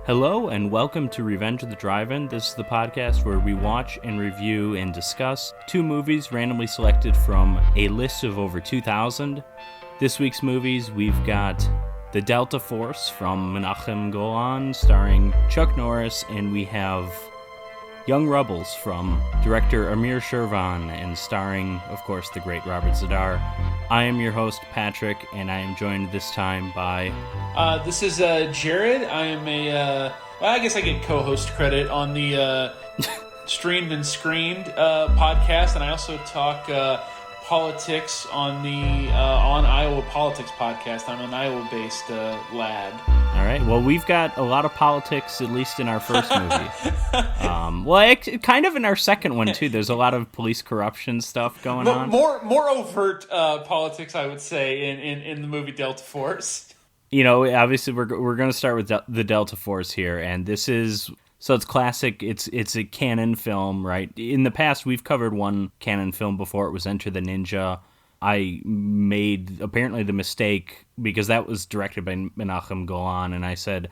Hello and welcome to Revenge of the Drive-In. This is the podcast where we watch and review and discuss two movies randomly selected from a list of over 2,000. This week's movies, we've got The Delta Force from Menahem Golan, starring Chuck Norris, and we have Young Rebels from director Amir Shervan and starring, of course, the great Robert Z'Dar. I am your host, Patrick, and I am joined this time by... This is Jared. I am I guess I get co-host credit on the Streamed and Screened podcast, and I also talk politics on the on Iowa Politics podcast. I'm an Iowa-based lad. All right. Well, we've got a lot of politics, at least in our first movie. Kind of in our second one too. There's a lot of police corruption stuff going on. More overt politics, I would say, in the movie Delta Force. You know, obviously we're going to start with the Delta Force here, and this is so it's classic. It's a canon film, right? In the past, we've covered one canon film before. It was Enter the Ninja. I made apparently the mistake because that was directed by Menahem Golan, and I said,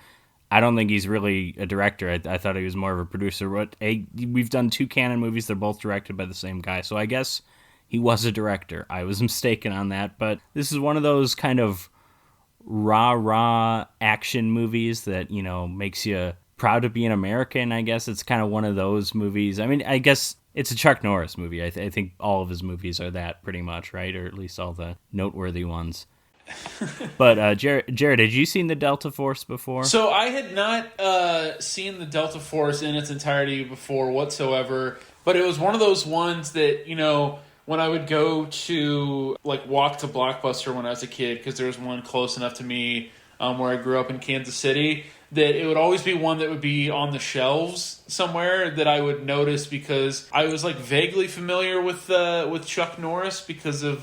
I don't think he's really a director. I thought he was more of a producer. But we've done two canon movies. They're both directed by the same guy, so I guess he was a director. I was mistaken on that, but this is one of those kind of rah-rah action movies that, you know, makes you proud to be an American, I guess. It's kind of one of those movies. I mean, I guess it's a Chuck Norris movie. I think all of his movies are that pretty much, right? Or at least all the noteworthy ones. But Jared, had you seen the Delta Force before? So I had not seen the Delta Force in its entirety before whatsoever, but it was one of those ones that, you know, when I would go to, like, walk to Blockbuster when I was a kid, because there was one close enough to me where I grew up in Kansas City, that it would always be one that would be on the shelves somewhere that I would notice because I was, like, vaguely familiar with Chuck Norris because of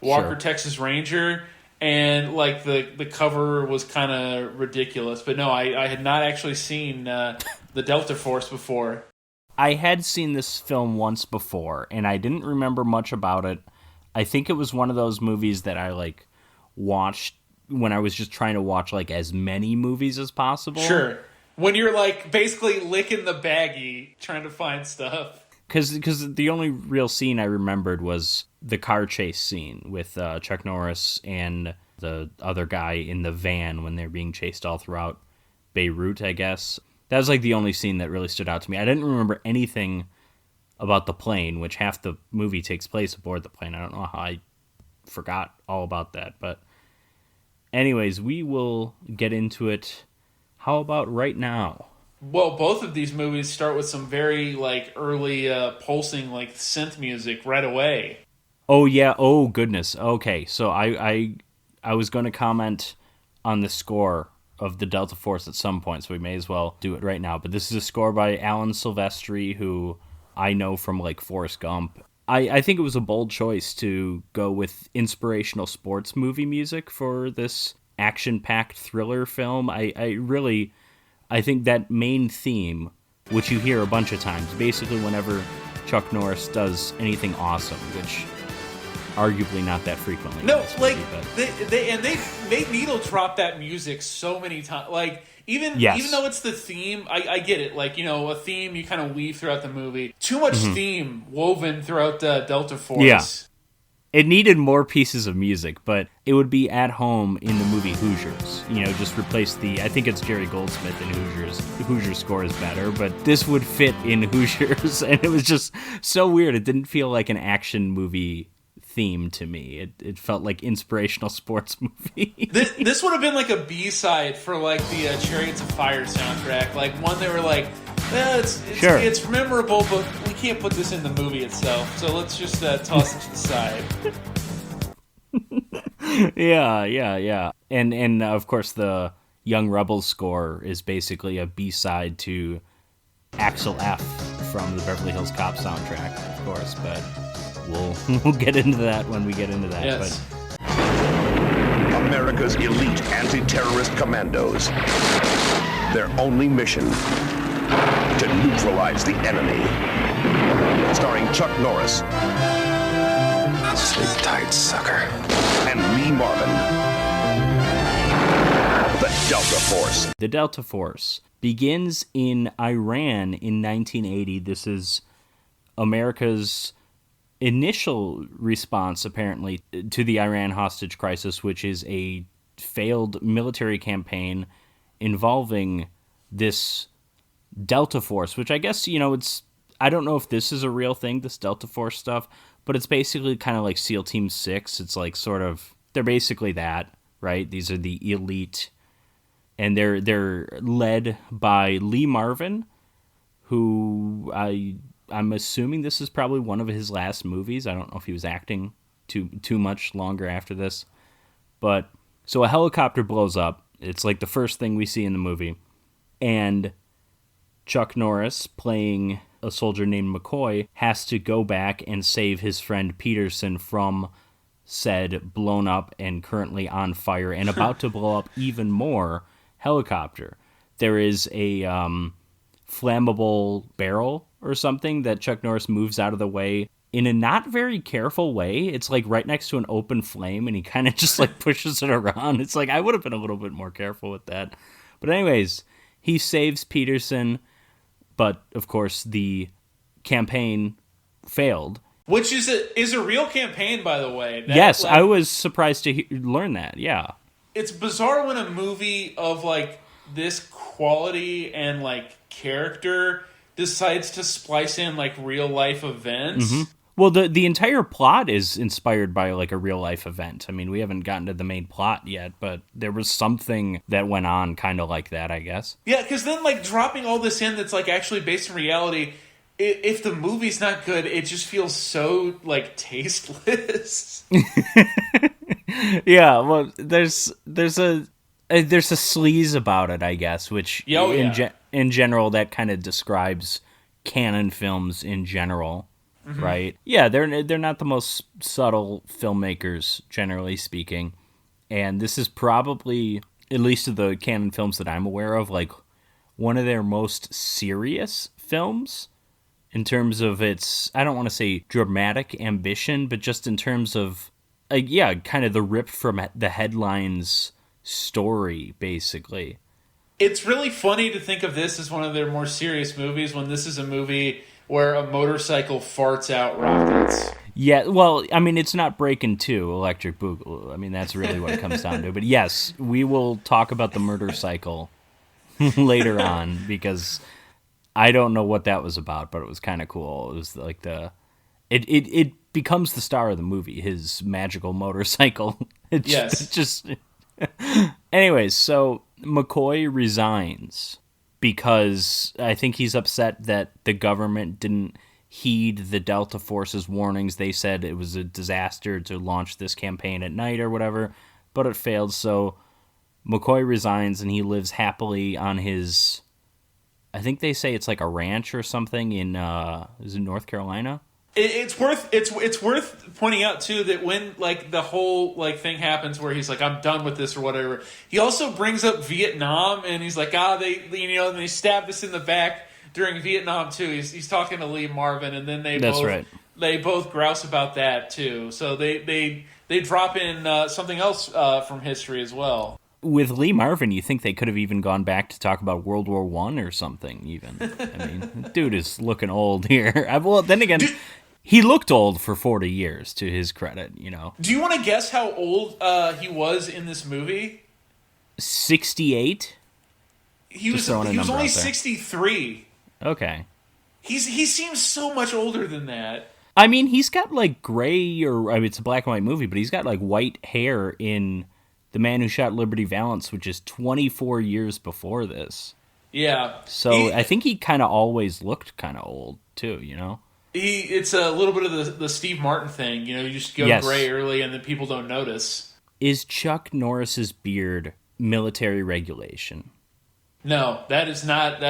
Walker, Sure. Texas Ranger, and, like, the cover was kind of ridiculous. But no, I had not actually seen the Delta Force before. I had seen this film once before, and I didn't remember much about it. I think it was one of those movies that I, like, watched when I was just trying to watch, like, as many movies as possible. Sure. When you're, like, basically licking the baggie trying to find stuff. Because the only real scene I remembered was the car chase scene with Chuck Norris and the other guy in the van when they're being chased all throughout Beirut, I guess. That was, like, the only scene that really stood out to me. I didn't remember anything about the plane, which half the movie takes place aboard the plane. I don't know how I forgot all about that. But anyways, we will get into it. How about right now? Well, both of these movies start with some very, like, early pulsing, like, synth music right away. Oh, yeah. Oh, goodness. Okay, so I was going to comment on the score of the Delta Force at some point, so we may as well do it right now. But this is a score by Alan Silvestri, who I know from, like, Forrest Gump. I think it was a bold choice to go with inspirational sports movie music for this action-packed thriller film. I think that main theme, which you hear a bunch of times, basically whenever Chuck Norris does anything awesome, which arguably not that frequently. No, like, they needle drop that music so many times. Like, even though it's the theme, I get it. Like, you know, a theme you kind of weave throughout the movie. Too much theme woven throughout Delta Force. Yeah. It needed more pieces of music, but it would be at home in the movie Hoosiers. You know, just replace I think it's Jerry Goldsmith in Hoosiers. The Hoosiers score is better, but this would fit in Hoosiers, and it was just so weird. It didn't feel like an action movie theme to me. It felt like inspirational sports movie. This would have been like a B-side for, like, the Chariots of Fire soundtrack. Like, one they were like, Sure. It's memorable, but we can't put this in the movie itself, so let's just toss it to the side. Yeah. And of course, the Young Rebels score is basically a B-side to Axel F from the Beverly Hills Cop soundtrack, of course, but we'll get into that when we get into that. Yes. But America's elite anti-terrorist commandos. Their only mission, to neutralize the enemy. Starring Chuck Norris. Sleep tight, sucker. And Lee Marvin. The Delta Force. The Delta Force begins in Iran in 1980. This is America's initial response, apparently, to the Iran hostage crisis, which is a failed military campaign involving this Delta Force, which I guess, I don't know if this is a real thing, this Delta Force stuff, but it's basically kind of like SEAL Team 6. It's like they're basically that, right? These are the elite, and they're led by Lee Marvin, who I'm assuming this is probably one of his last movies. I don't know if he was acting too much longer after this. But so a helicopter blows up. It's like the first thing we see in the movie. And Chuck Norris, playing a soldier named McCoy, has to go back and save his friend Peterson from said blown up and currently on fire and about to blow up even more helicopter. There is a flammable barrel or something that Chuck Norris moves out of the way in a not very careful way. It's like right next to an open flame, and he kind of just like pushes it around. It's like, I would have been a little bit more careful with that. But anyways, he saves Peterson, but of course the campaign failed. Which is a real campaign, by the way. Yes, I was surprised to learn that, yeah. It's bizarre when a movie of like this quality and like character decides to splice in like real life events. Mm-hmm. Well, the entire plot is inspired by like a real life event. I mean, we haven't gotten to the main plot yet, but there was something that went on kind of like that, I guess. Yeah, because then like dropping all this in that's like actually based in reality, if the movie's not good, it just feels so like tasteless. Yeah, well, there's a sleaze about it, I guess, which in general that kind of describes canon films in general, right? Yeah, they're not the most subtle filmmakers, generally speaking, and this is probably, at least of the canon films that I'm aware of, like one of their most serious films in terms of its, I don't want to say dramatic ambition, but just in terms of kind of the rip from the headlines story, basically. It's really funny to think of this as one of their more serious movies when this is a movie where a motorcycle farts out rockets. Yeah, well, I mean, it's not Breakin' 2, Electric Boogaloo. I mean, that's really what it comes down to. But yes, we will talk about the motorcycle later on, because I don't know what that was about, but it was kind of cool. It was like it becomes the star of the movie, his magical motorcycle. Anyways, so McCoy resigns because I think he's upset that the government didn't heed the Delta Force's warnings. They said it was a disaster to launch this campaign at night or whatever, but it failed. So McCoy resigns and he lives happily on his, I think they say it's like a ranch or something in, is it North Carolina? It's worth pointing out too that when like the whole like thing happens where he's like, I'm done with this or whatever, he also brings up Vietnam and he's like, they stabbed us in the back during Vietnam too. He's talking to Lee Marvin, and then they both grouse about that too. So they drop in something else from history as well. With Lee Marvin, you think they could have even gone back to talk about World War I or something, even. I mean, dude is looking old here. Well, then again, he looked old for 40 years, to his credit, Do you want to guess how old he was in this movie? 68? He was only 63. Okay. He seems so much older than that. I mean, he's got, like, gray, it's a black and white movie, but he's got, like, white hair in The Man Who Shot Liberty Valance, which is 24 years before this. Yeah. So I think he kind of always looked kind of old, too, It's a little bit of the Steve Martin thing, you just go gray early and then people don't notice. Is Chuck Norris's beard military regulation? No, that is not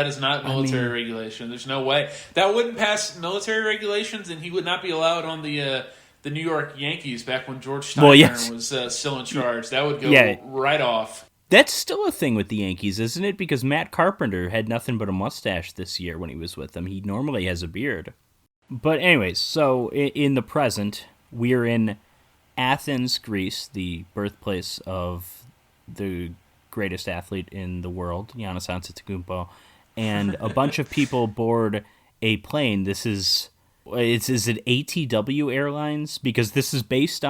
military regulation. There's no way. That wouldn't pass military regulations, and he would not be allowed on the New York Yankees back when George Steinbrenner was still in charge. That would go right off. That's still a thing with the Yankees, isn't it? Because Matt Carpenter had nothing but a mustache this year when he was with them. He normally has a beard. But anyways, so in the present, we're in Athens, Greece, the birthplace of the greatest athlete in the world, Giannis Antetokounmpo, and a bunch of people board a plane. Is it ATW Airlines? Because this is based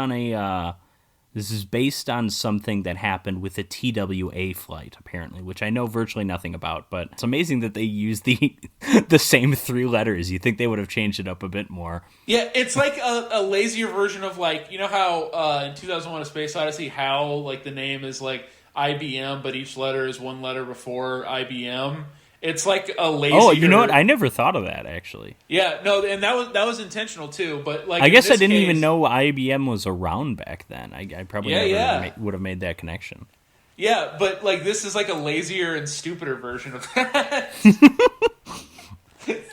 on something that happened with a TWA flight, apparently, which I know virtually nothing about, but it's amazing that they use the same 3 letters. You think they would have changed it up a bit more. Yeah, it's like a lazier version of, like, you know how in 2001: A Space Odyssey, HAL, like, the name is like IBM, but each letter is one letter before IBM. It's like a lazy. Oh, you know what? I never thought of that, actually. Yeah, no, and that was intentional too. But like, I guess I didn't even know IBM was around back then. I probably never would have made that connection. Yeah, but like, this is like a lazier and stupider version of that.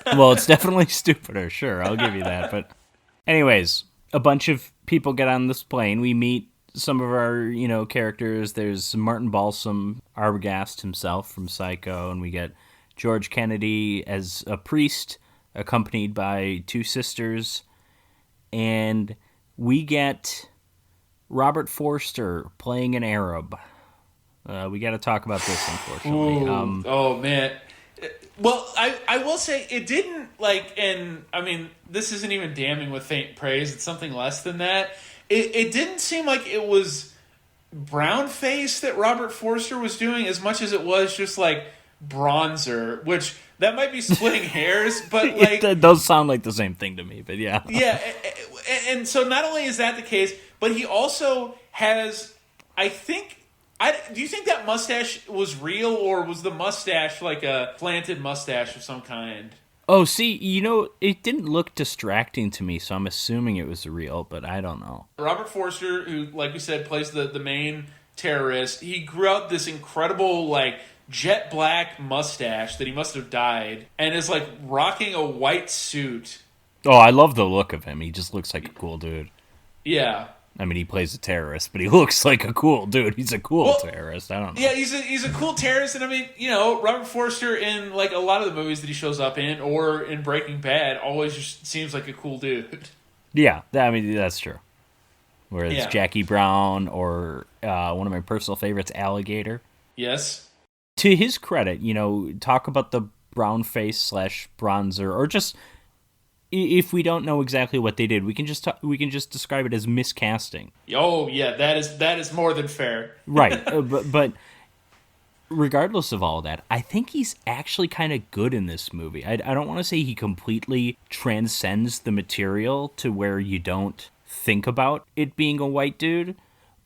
Well, it's definitely stupider. Sure, I'll give you that. But anyways, a bunch of people get on this plane. We meet some of our characters. There's Martin Balsam, Arbogast himself from Psycho, and we get George Kennedy as a priest, accompanied by 2 sisters, and we get Robert Forster playing an Arab. We got to talk about this, unfortunately. Oh man. Well, I will say it didn't, like, and I mean, this isn't even damning with faint praise. It's something less than that. It didn't seem like it was brown face that Robert Forster was doing as much as it was just like bronzer, which that might be splitting hairs, but like it does sound like the same thing to me. But yeah, and so not only is that the case, but he also has, I think. Do you think that mustache was real, or was the mustache like a planted mustache of some kind? Oh, see, it didn't look distracting to me, so I'm assuming it was real, but I don't know. Robert Forster, who, like we said, plays the main terrorist, he grew out this incredible, like, jet black mustache that he must have dyed, and is, like, rocking a white suit. Oh, I love the look of him. He just looks like a cool dude. Yeah. I mean, he plays a terrorist, but he looks like a cool dude. He's a cool terrorist. I don't know. Yeah, he's a cool terrorist, and I mean, Robert Forster in, like, a lot of the movies that he shows up in, or in Breaking Bad, always just seems like a cool dude. Yeah, I mean, that's true. Whereas Jackie Brown, or one of my personal favorites, Alligator. Yes. To his credit, talk about the brown face / bronzer, or just, if we don't know exactly what they did, we can just describe it as miscasting. Oh yeah, that is more than fair. Right, but regardless of all of that, I think he's actually kind of good in this movie. I don't want to say he completely transcends the material to where you don't think about it being a white dude,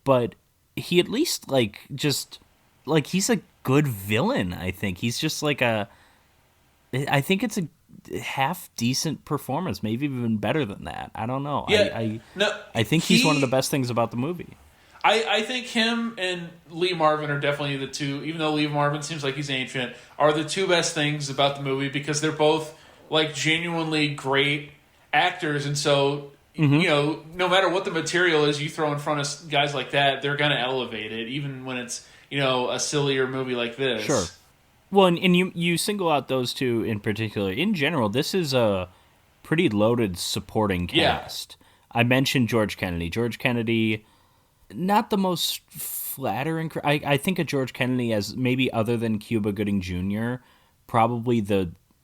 but he at least he's a good villain. I think he's just I think it's a half decent performance, maybe even better than that. I don't know. Yeah, I think he's one of the best things about the movie. I think him and Lee Marvin are definitely the two, even though Lee Marvin seems like he's ancient, are the two best things about the movie, because they're both like genuinely great actors, and so no matter what the material is you throw in front of guys like that, they're gonna elevate it, even when it's a sillier movie like this. Sure. Well, and you single out those two in particular. In general, this is a pretty loaded supporting cast. Yeah. I mentioned George Kennedy. George Kennedy, not the most flattering. I think of George Kennedy as, maybe other than Cuba Gooding Jr., probably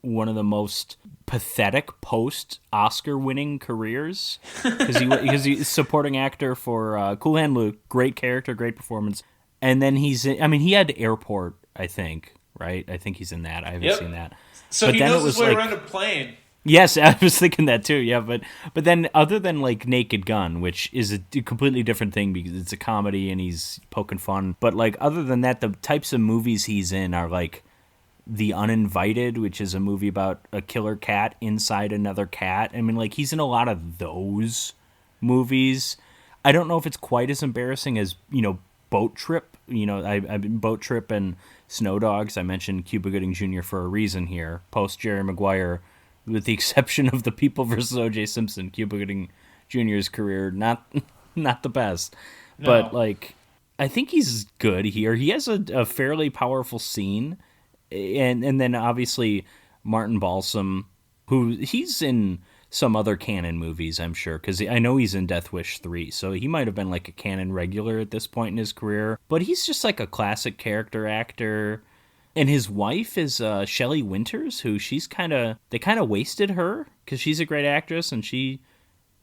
one of the most pathetic post-Oscar winning careers, because he's supporting actor for Cool Hand Luke. Great character, great performance. And then he had Airport, I think. Right? I think he's in that. I haven't seen that. So but he knows his way around a plane. Yes, I was thinking that too, yeah. But then, other than like Naked Gun, which is a completely different thing because it's a comedy and he's poking fun. But like, other than that, the types of movies he's in are like The Uninvited, which is a movie about a killer cat inside another cat. I mean, like, he's in a lot of those movies. I don't know if it's quite as embarrassing as, Boat Trip. I've been Boat Trip and Snow Dogs. I mentioned Cuba Gooding Jr. for a reason here. Post Jerry Maguire, with the exception of The People vs. O.J. Simpson, Cuba Gooding Jr.'s career not the best. No. But like, I think he's good here. He has a fairly powerful scene, and then obviously Martin Balsam, who he's in some other canon movies, I'm sure, because I know he's in Death Wish 3, so he might have been like a canon regular at this point in his career. But he's just like a classic character actor. And his wife is Shelley Winters, who they kind of wasted her because she's a great actress and she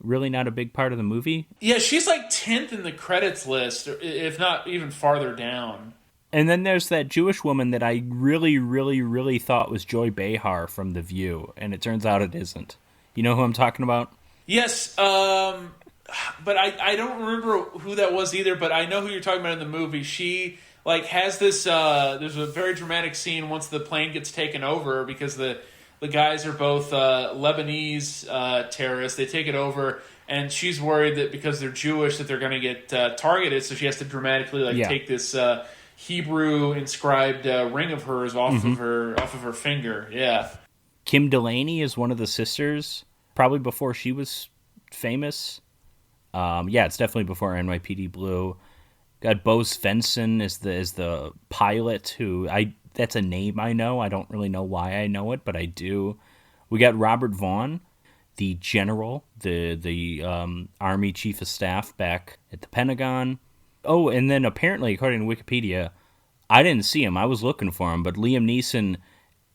really not a big part of the movie. Yeah, she's like 10th in the credits list, if not even farther down. And then there's that Jewish woman that I really, really, really thought was Joy Behar from The View, and it turns out it isn't. You know who I'm talking about? Yes, but I don't remember who that was either, but I know who you're talking about in the movie. She like has this there's a very dramatic scene once the plane gets taken over because the guys are both Lebanese terrorists. They take it over, and she's worried that because they're Jewish that they're going to get targeted, so she has to dramatically take this Hebrew inscribed ring of hers off of her finger. Yeah. Kim Delaney is one of the sisters, probably before she was famous. It's definitely before NYPD Blue. Got Bo Svensson as the pilot, that's a name I know. I don't really know why I know it, but I do. We got Robert Vaughn, the general, the Army Chief of Staff back at the Pentagon. Oh, and then apparently, according to Wikipedia, I didn't see him. I was looking for him, but Liam Neeson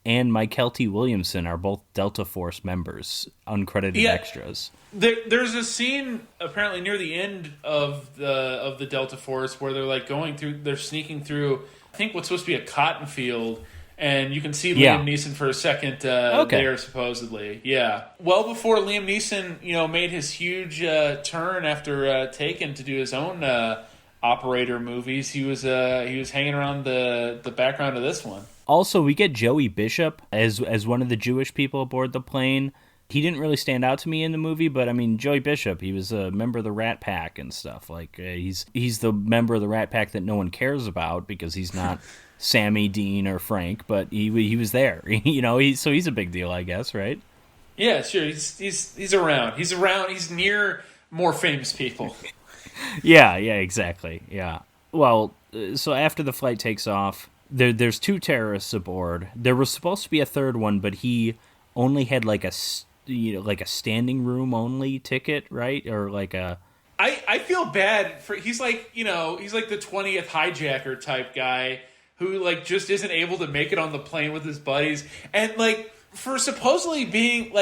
and Michael T. Williamson are both Delta Force members, uncredited extras. There's a scene apparently near the end of the Delta Force where they're sneaking through, I think what's supposed to be a cotton field, and you can see Liam Neeson for a second there, supposedly. Yeah. Well before Liam Neeson, made his huge turn after Taken to do his own operator movies, he was hanging around the background of this one. Also, we get Joey Bishop as one of the Jewish people aboard the plane. He didn't really stand out to me in the movie, but I mean, Joey Bishop, he was a member of the Rat Pack and stuff. Like he's the member of the Rat Pack that no one cares about because he's not Sammy, Dean, or Frank, but he was there. So he's a big deal, I guess, right? Yeah, sure. He's around. He's around. He's near more famous people. Yeah, exactly. Yeah. Well, so after the flight takes off, there's two terrorists aboard. There was supposed to be a third one, but he only had like a standing room only ticket, right? Or like a. I feel bad for he's like the 20th hijacker type guy who just isn't able to make it on the plane with his buddies, and for supposedly being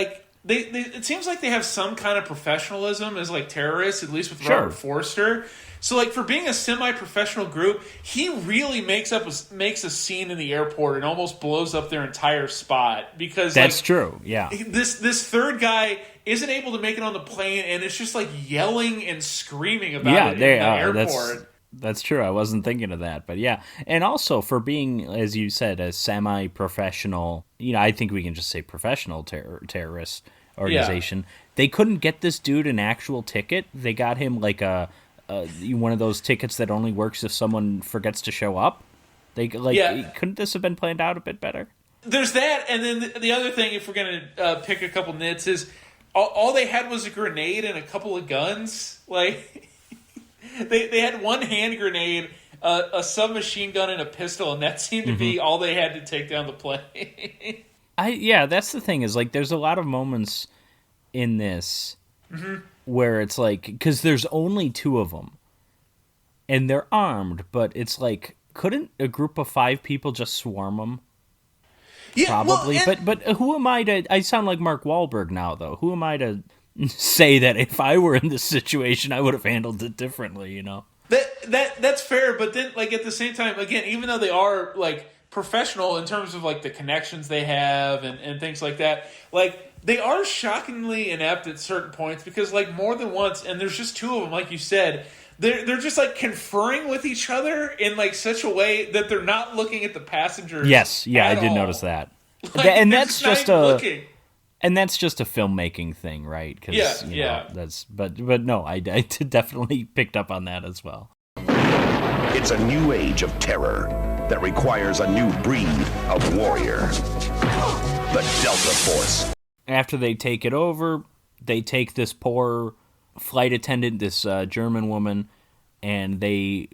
They it seems like they have some kind of professionalism as terrorists, at least with Robert Forster. So for being a semi-professional group, he really makes a scene in the airport and almost blows up their entire spot because that's true. Yeah, this third guy isn't able to make it on the plane, and it's just yelling and screaming about it in the airport. That's true. I wasn't thinking of that, but yeah. And also for being, as you said, a semi-professional, I think we can just say professional terrorist organization. Yeah. They couldn't get this dude an actual ticket. They got him one of those tickets that only works if someone forgets to show up. Couldn't this have been planned out a bit better? There's that, and then the other thing, if we're going to pick a couple nits, is all they had was a grenade and a couple of guns. They had one hand grenade, a submachine gun, and a pistol, and that seemed to be all they had to take down the plane. That's the thing is there's a lot of moments in this where it's because there's only two of them, and they're armed, but it's couldn't a group of 5 people just swarm them? Yeah, probably. Well, but who am I to? I sound like Mark Wahlberg now, though. Who am I to say that if I were in this situation, I would have handled it differently? That's fair, but then at the same time, again, even though they are professional in terms of the connections they have and things like that, they are shockingly inept at certain points because more than once, and there's just 2 of them, like you said. They're just conferring with each other in such a way that they're not looking at the passengers. Yes, yeah, I did notice that, and that's just a filmmaking thing, right? That's but no, I definitely picked up on that as well. It's a new age of terror that requires a new breed of warrior, the Delta Force. After they take it over, they take this poor flight attendant, this German woman, and they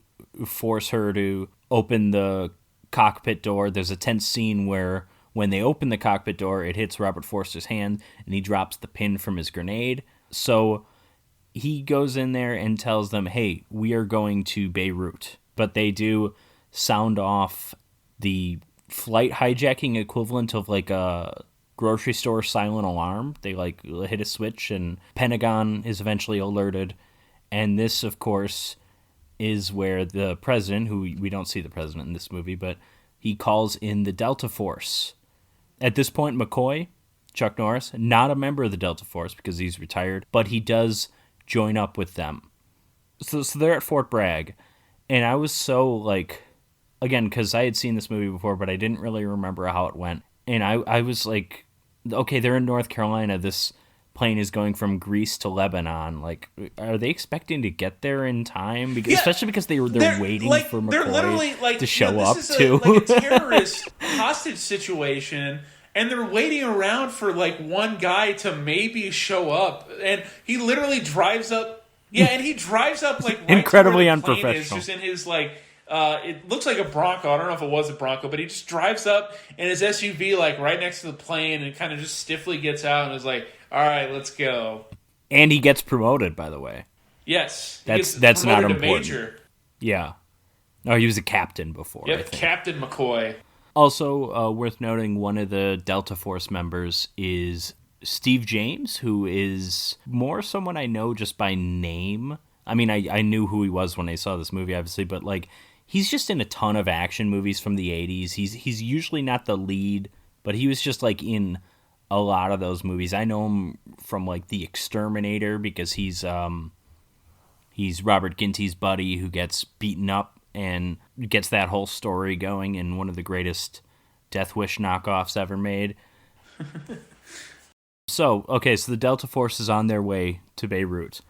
force her to open the cockpit door. There's a tense scene where When they open the cockpit door, it hits Robert Forster's hand, and he drops the pin from his grenade. So he goes in there and tells them, hey, we are going to Beirut. But they do sound off the flight hijacking equivalent of like a grocery store silent alarm. They like hit a switch, and Pentagon is eventually alerted. And this, of course, is where the president, who we don't see the president in this movie, but he calls in the Delta Force. At this point, McCoy, Chuck Norris, not a member of the Delta Force because he's retired, but he does join up with them. So they're at Fort Bragg, and I was so like, again, because I had seen this movie before, but I didn't really remember how it went. And I was like, okay, they're in North Carolina. This plane is going from Greece to Lebanon. Like, are they expecting to get there in time? Because, especially because they're waiting for McCoy to show up too. Like a terrorist hostage situation, and they're waiting around for like one guy to maybe show up, and he literally drives up. Yeah, and he drives up like right incredibly to where the plane unprofessional. is, just in his like. It looks like a Bronco. I don't know if it was a Bronco, but he just drives up in his SUV, like right next to the plane, and kind of just stiffly gets out and is like, "All right, let's go." And he gets promoted, by the way. Yes, that's not important. Major. Yeah. Oh, he was a captain before. Yep, Captain McCoy. Also, worth noting, one of the Delta Force members is Steve James, who is more someone I know just by name. I mean, I knew who he was when I saw this movie, obviously, but like, he's just in a ton of action movies from the 80s. He's usually not the lead, but he was just like in a lot of those movies. I know him from like The Exterminator because he's Robert Ginty's buddy who gets beaten up and gets that whole story going in one of the greatest Death Wish knockoffs ever made. So the Delta Force is on their way to Beirut.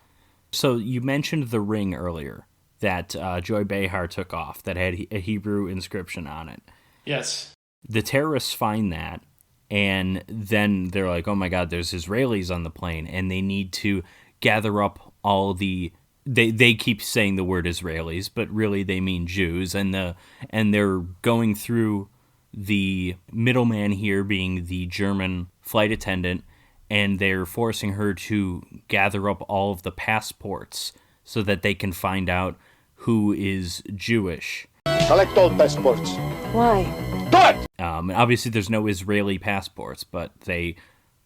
So you mentioned the ring earlier that Joy Behar took off that had a Hebrew inscription on it. Yes. The terrorists find that, and then they're like, oh my God, there's Israelis on the plane, and they need to gather up all the... They keep saying the word Israelis, but really they mean Jews, and they're going through the middleman here being the German flight attendant, and they're forcing her to gather up all of the passports so that they can find out who is Jewish. Collect all passports. Why? And obviously there's no Israeli passports, but they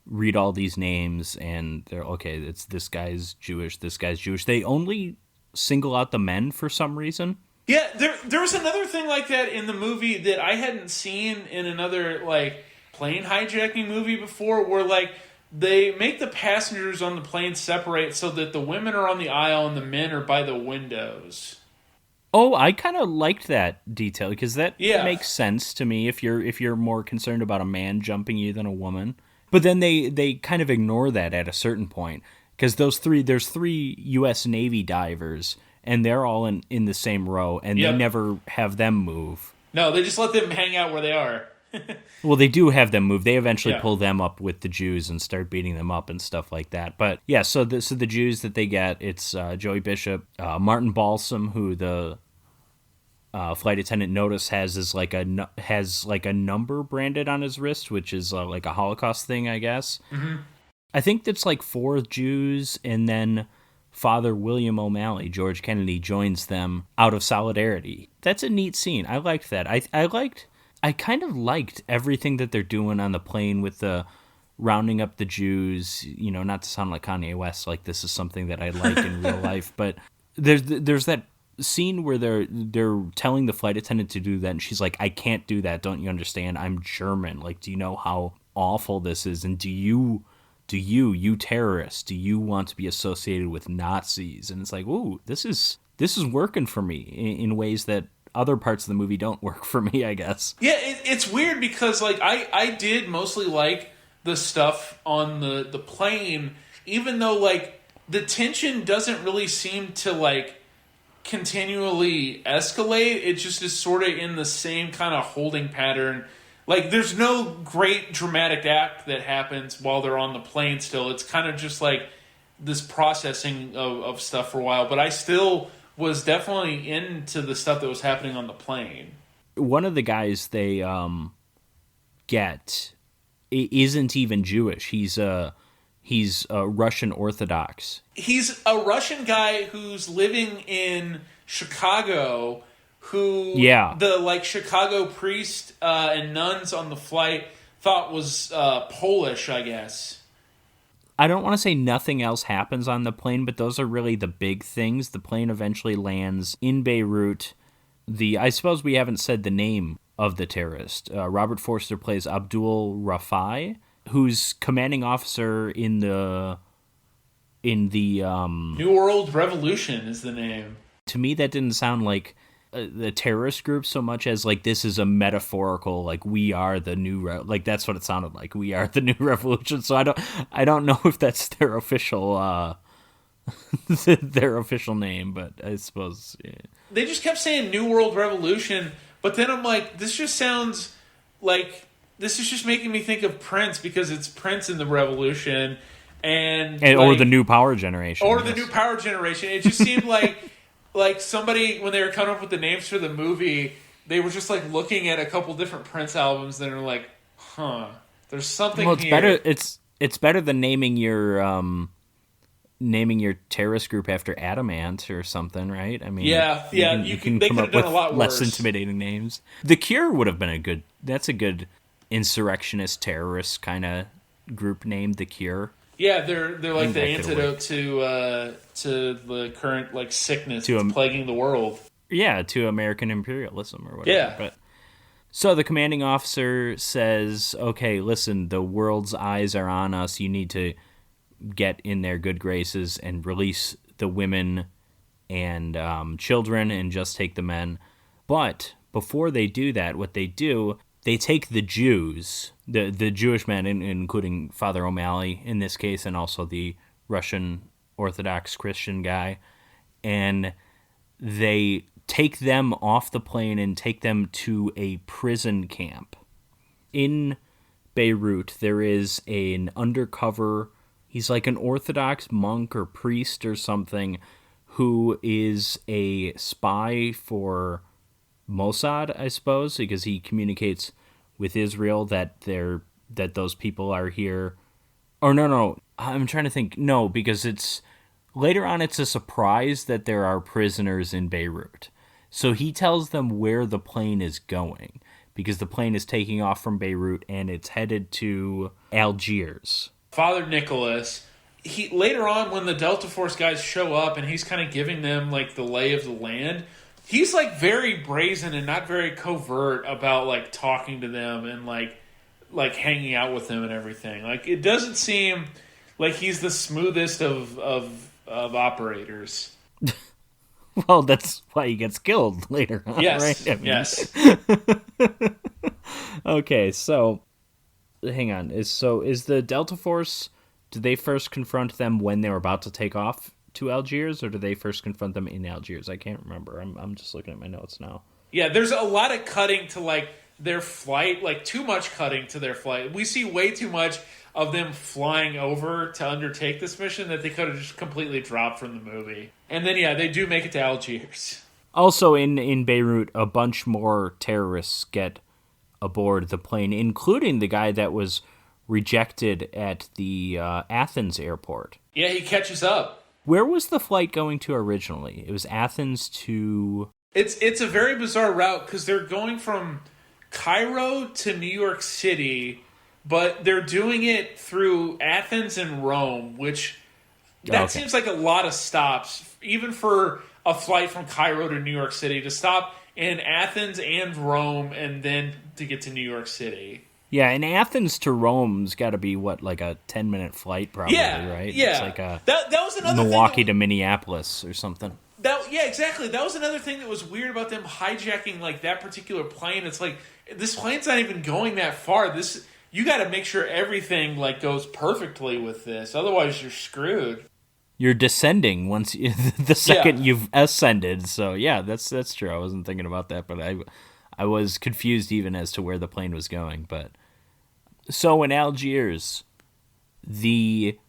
read all these names, and they're, okay, it's this guy's Jewish, this guy's Jewish. They only single out the men for some reason. Yeah, there was another thing like that in the movie that I hadn't seen in another, like, plane hijacking movie before, where, like, they make the passengers on the plane separate so that the women are on the aisle and the men are by the windows. Oh, I kind of liked that detail because that Yeah. makes sense to me if you're more concerned about a man jumping you than a woman. But then they kind of ignore that at a certain point because there's three U.S. Navy divers and they're all in the same row and Yep. they never have them move. No, they just let them hang out where they are. Well, they do have them move. They eventually Yeah. pull them up with the Jews and start beating them up and stuff like that. But yeah, so the Jews that they get, it's Joey Bishop, Martin Balsam, who the flight attendant Notice has like a number branded on his wrist, which is like a Holocaust thing, I guess. Mm-hmm. I think that's like 4 Jews, and then Father William O'Malley, George Kennedy, joins them out of solidarity. That's a neat scene. I liked that. I kind of liked everything that they're doing on the plane with the rounding up the Jews, you know, not to sound like Kanye West, like this is something that I like in real life, but there's that scene where they're telling the flight attendant to do that, and she's like, I can't do that, don't you understand? I'm German. Like, do you know how awful this is? And do you terrorists, do you want to be associated with Nazis? And it's like, ooh, this is working for me in ways that other parts of the movie don't work for me, I guess. Yeah, it's weird because, like, I did mostly like the stuff on the plane, even though, like, the tension doesn't really seem to, like, continually escalate. It just is sort of in the same kind of holding pattern. Like, there's no great dramatic act that happens while they're on the plane still. It's kind of just, like, this processing of stuff for a while. But I still was definitely into the stuff that was happening on the plane. One of the guys they get isn't even Jewish. He's a Russian Orthodox. He's a Russian guy who's living in Chicago, who the Chicago priest and nuns on the flight thought was Polish, I guess. I don't want to say nothing else happens on the plane, but those are really the big things. The plane eventually lands in Beirut. I suppose we haven't said the name of the terrorist. Robert Forster plays Abdul Rafai, who's commanding officer in the New World Revolution is the name. To me, that didn't sound like the terrorist group so much as like this is a metaphorical, like we are the new like that's what it sounded like. We are the new revolution. So I don't know if that's their official their official name, but I suppose they just kept saying New World Revolution, but then I'm like, this just sounds like this is just making me think of Prince because it's Prince in the Revolution and or the New Power Generation. Or the New Power Generation. It just seemed like somebody, when they were coming up with the names for the movie, they were just like looking at a couple different Prince albums and they're like, there's something it's here. Better it's better than naming your terrorist group after Adamant or something, right? I mean, you can come up with less intimidating names. The Cure would have been a good insurrectionist terrorist kind of group name, The Cure. Yeah, they're like the antidote to the current sickness that's plaguing the world. Yeah, to American imperialism or whatever. Yeah. But so the commanding officer says, "Okay, listen, the world's eyes are on us. You need to get in their good graces and release the women and children and just take the men." But before they do that, what they do, they take the Jews, the Jewish men, including Father O'Malley in this case, and also the Russian Orthodox Christian guy, and they take them off the plane and take them to a prison camp. In Beirut, there is an undercover, he's like an Orthodox monk or priest or something, who is a spy for Mossad, I suppose, because he communicates with Israel that those people are here. Or no, I'm trying to think. No, because it's later on it's a surprise that there are prisoners in Beirut. So he tells them where the plane is going, because the plane is taking off from Beirut and it's headed to Algiers. Father Nicholas, he later on when the Delta Force guys show up and he's kind of giving them the lay of the land, he's very brazen and not very covert about talking to them and like hanging out with them and everything. It doesn't seem like he's the smoothest of operators. Well, that's why he gets killed later on, yes, right? Yes. Okay, so hang on. Is the Delta Force, did they first confront them when they were about to take off to Algiers, or did they first confront them in Algiers? I can't remember. I'm just looking at my notes now. Yeah, there's a lot of cutting to their flight, too much cutting to their flight. We see way too much of them flying over to undertake this mission that they could have just completely dropped from the movie. And then they do make it to Algiers. Also in Beirut, a bunch more terrorists get aboard the plane, including the guy that was rejected at the Athens airport. Yeah, he catches up. Where was the flight going to originally? It was Athens to... It's a very bizarre route because they're going from Cairo to New York City, but they're doing it through Athens and Rome, which seems like a lot of stops, even for a flight from Cairo to New York City, to stop in Athens and Rome and then to get to New York City. Yeah, and Athens to Rome's got to be, what, like a 10-minute flight probably, right? Yeah, it's like a that was another Milwaukee to Minneapolis or something. Yeah, exactly. That was another thing that was weird about them hijacking that particular plane. It's like, this plane's not even going that far. You got to make sure everything goes perfectly with this, otherwise you're screwed. You're descending once the second you've ascended. So yeah, that's true. I wasn't thinking about that, but I was confused even as to where the plane was going. But so in Algiers, the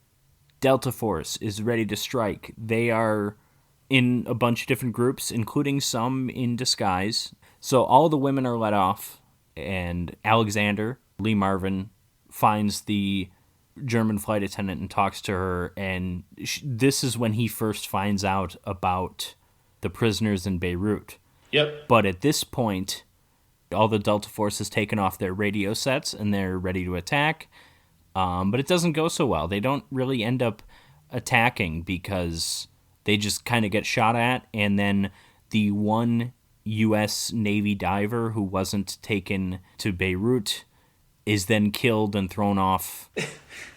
Delta Force is ready to strike. They are in a bunch of different groups, including some in disguise. So all the women are let off, and Alexander, Lee Marvin finds the German flight attendant and talks to her, and this is when he first finds out about the prisoners in Beirut. Yep. But at this point, all the Delta Force has taken off their radio sets and they're ready to attack. But it doesn't go so well. They don't really end up attacking because they just kind of get shot at, and then the one U.S. Navy diver who wasn't taken to Beirut is then killed and thrown off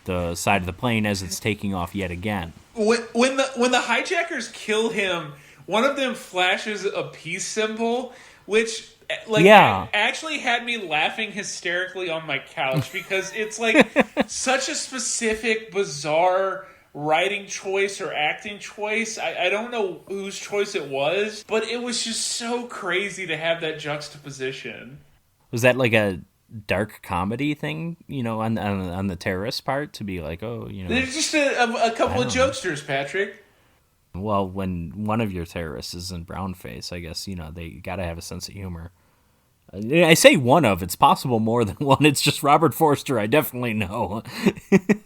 the side of the plane as it's taking off yet again. When the hijackers kill him, one of them flashes a peace symbol, which actually had me laughing hysterically on my couch because it's like such a specific, bizarre writing choice or acting choice. I don't know whose choice it was, but it was just so crazy to have that juxtaposition. Was that like a dark comedy thing, on the terrorist part, to be like, There's just a couple of jokesters, Patrick. Well, when one of your terrorists is in brownface, I guess, they got to have a sense of humor. I say one of, it's possible more than one. It's just Robert Forster, I definitely know.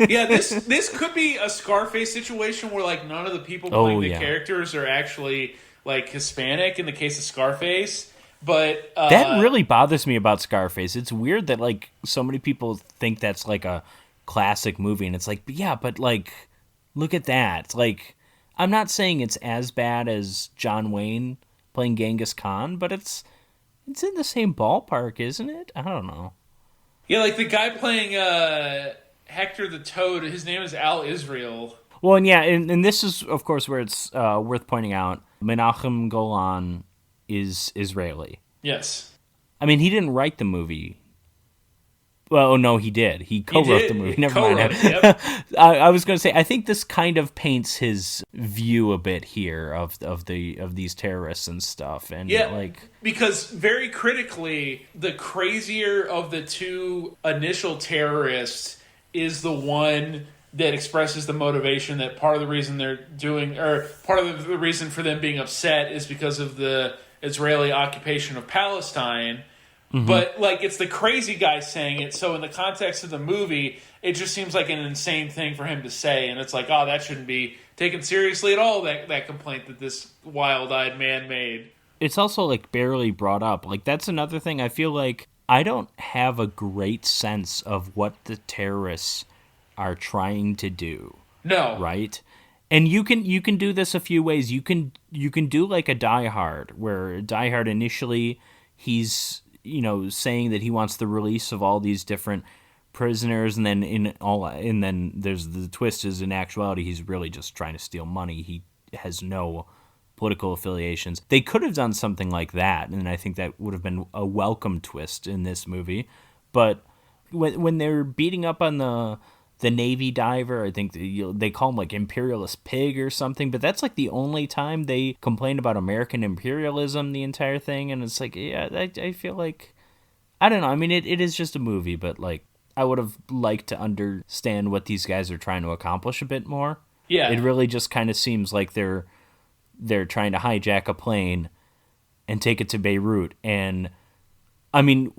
Yeah, this could be a Scarface situation where, like, none of the people playing the characters are actually, like, Hispanic in the case of Scarface. But that really bothers me about Scarface. It's weird that, like, so many people think that's, like, a classic movie. And it's like, yeah, but, like, look at that. It's like, I'm not saying it's as bad as John Wayne playing Genghis Khan, but it's in the same ballpark, isn't it? I don't know. Yeah, like the guy playing Hector the Toad, his name is Al Israel. Well, and this is, of course, where it's worth pointing out, Menahem Golan is Israeli. Yes. I mean, he didn't write the movie. Well, no, he did. He co-wrote the movie. Never mind. Yep. I was going to say, I think this kind of paints his view a bit here of these terrorists and stuff. And because very critically, the crazier of the two initial terrorists is the one that expresses the motivation that part of the reason they're doing, or part of the reason for them being upset is because of the Israeli occupation of Palestine. Mm-hmm. But, like, it's the crazy guy saying it, so in the context of the movie, it just seems like an insane thing for him to say, and it's like, oh, that shouldn't be taken seriously at all, that complaint that this wild-eyed man made. It's also, like, barely brought up. Like, that's another thing. I feel like I don't have a great sense of what the terrorists are trying to do. No. Right? And you can do this a few ways. You can do, like, a Die Hard, where Die Hard initially, he's saying that he wants the release of all these different prisoners, and then there's the twist is in actuality he's really just trying to steal money. He has no political affiliations. They could have done something like that, and I think that would have been a welcome twist in this movie. But when they're beating up on the Navy diver, I think they call him like imperialist pig or something, but that's like the only time they complain about American imperialism, the entire thing. And it's like, yeah, I feel like, I don't know. I mean, it is just a movie, but like, I would have liked to understand what these guys are trying to accomplish a bit more. Yeah. It really just kind of seems like they're trying to hijack a plane and take it to Beirut. And I mean,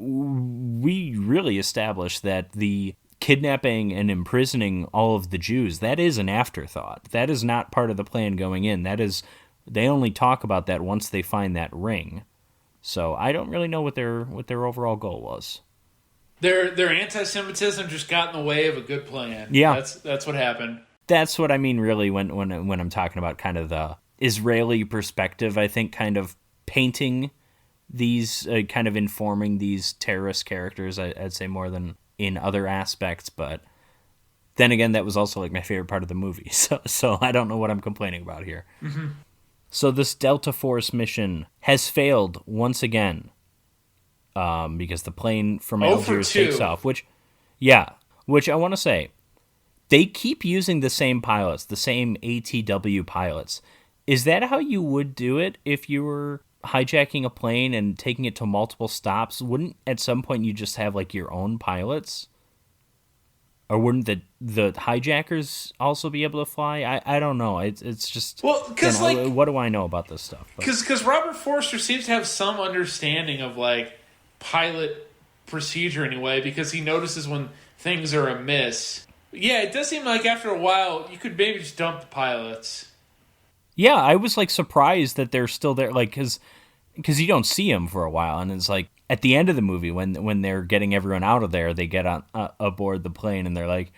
we really established that the kidnapping and imprisoning all of the Jews, that is an afterthought. That is not part of the plan going in. They only talk about that once they find that ring. So I don't really know what their overall goal was. Their anti-Semitism just got in the way of a good plan. Yeah. That's what happened. That's what I mean really when I'm talking about kind of the Israeli perspective, I think kind of painting these, kind of informing these terrorist characters, I'd say more than in other aspects, but then again, that was also like my favorite part of the movie, so I don't know what I'm complaining about here. Mm-hmm. So this Delta Force mission has failed once again, because the plane from Algiers takes off, which I want to say, they keep using the same pilots, the same ATW pilots. Is that how you would do it if you were hijacking a plane and taking it to multiple stops? Wouldn't at some point you just have like your own pilots? Or wouldn't the hijackers also be able to fly? I don't know. It's just, well, because what do I know about this stuff? Because Robert Forster seems to have some understanding of like pilot procedure anyway, because he notices when things are amiss. Yeah, it does seem like after a while you could maybe just dump the pilots. Yeah, I was like surprised that they're still there, like because you don't see them for a while, and it's like at the end of the movie when they're getting everyone out of there, they get on aboard the plane and they're like,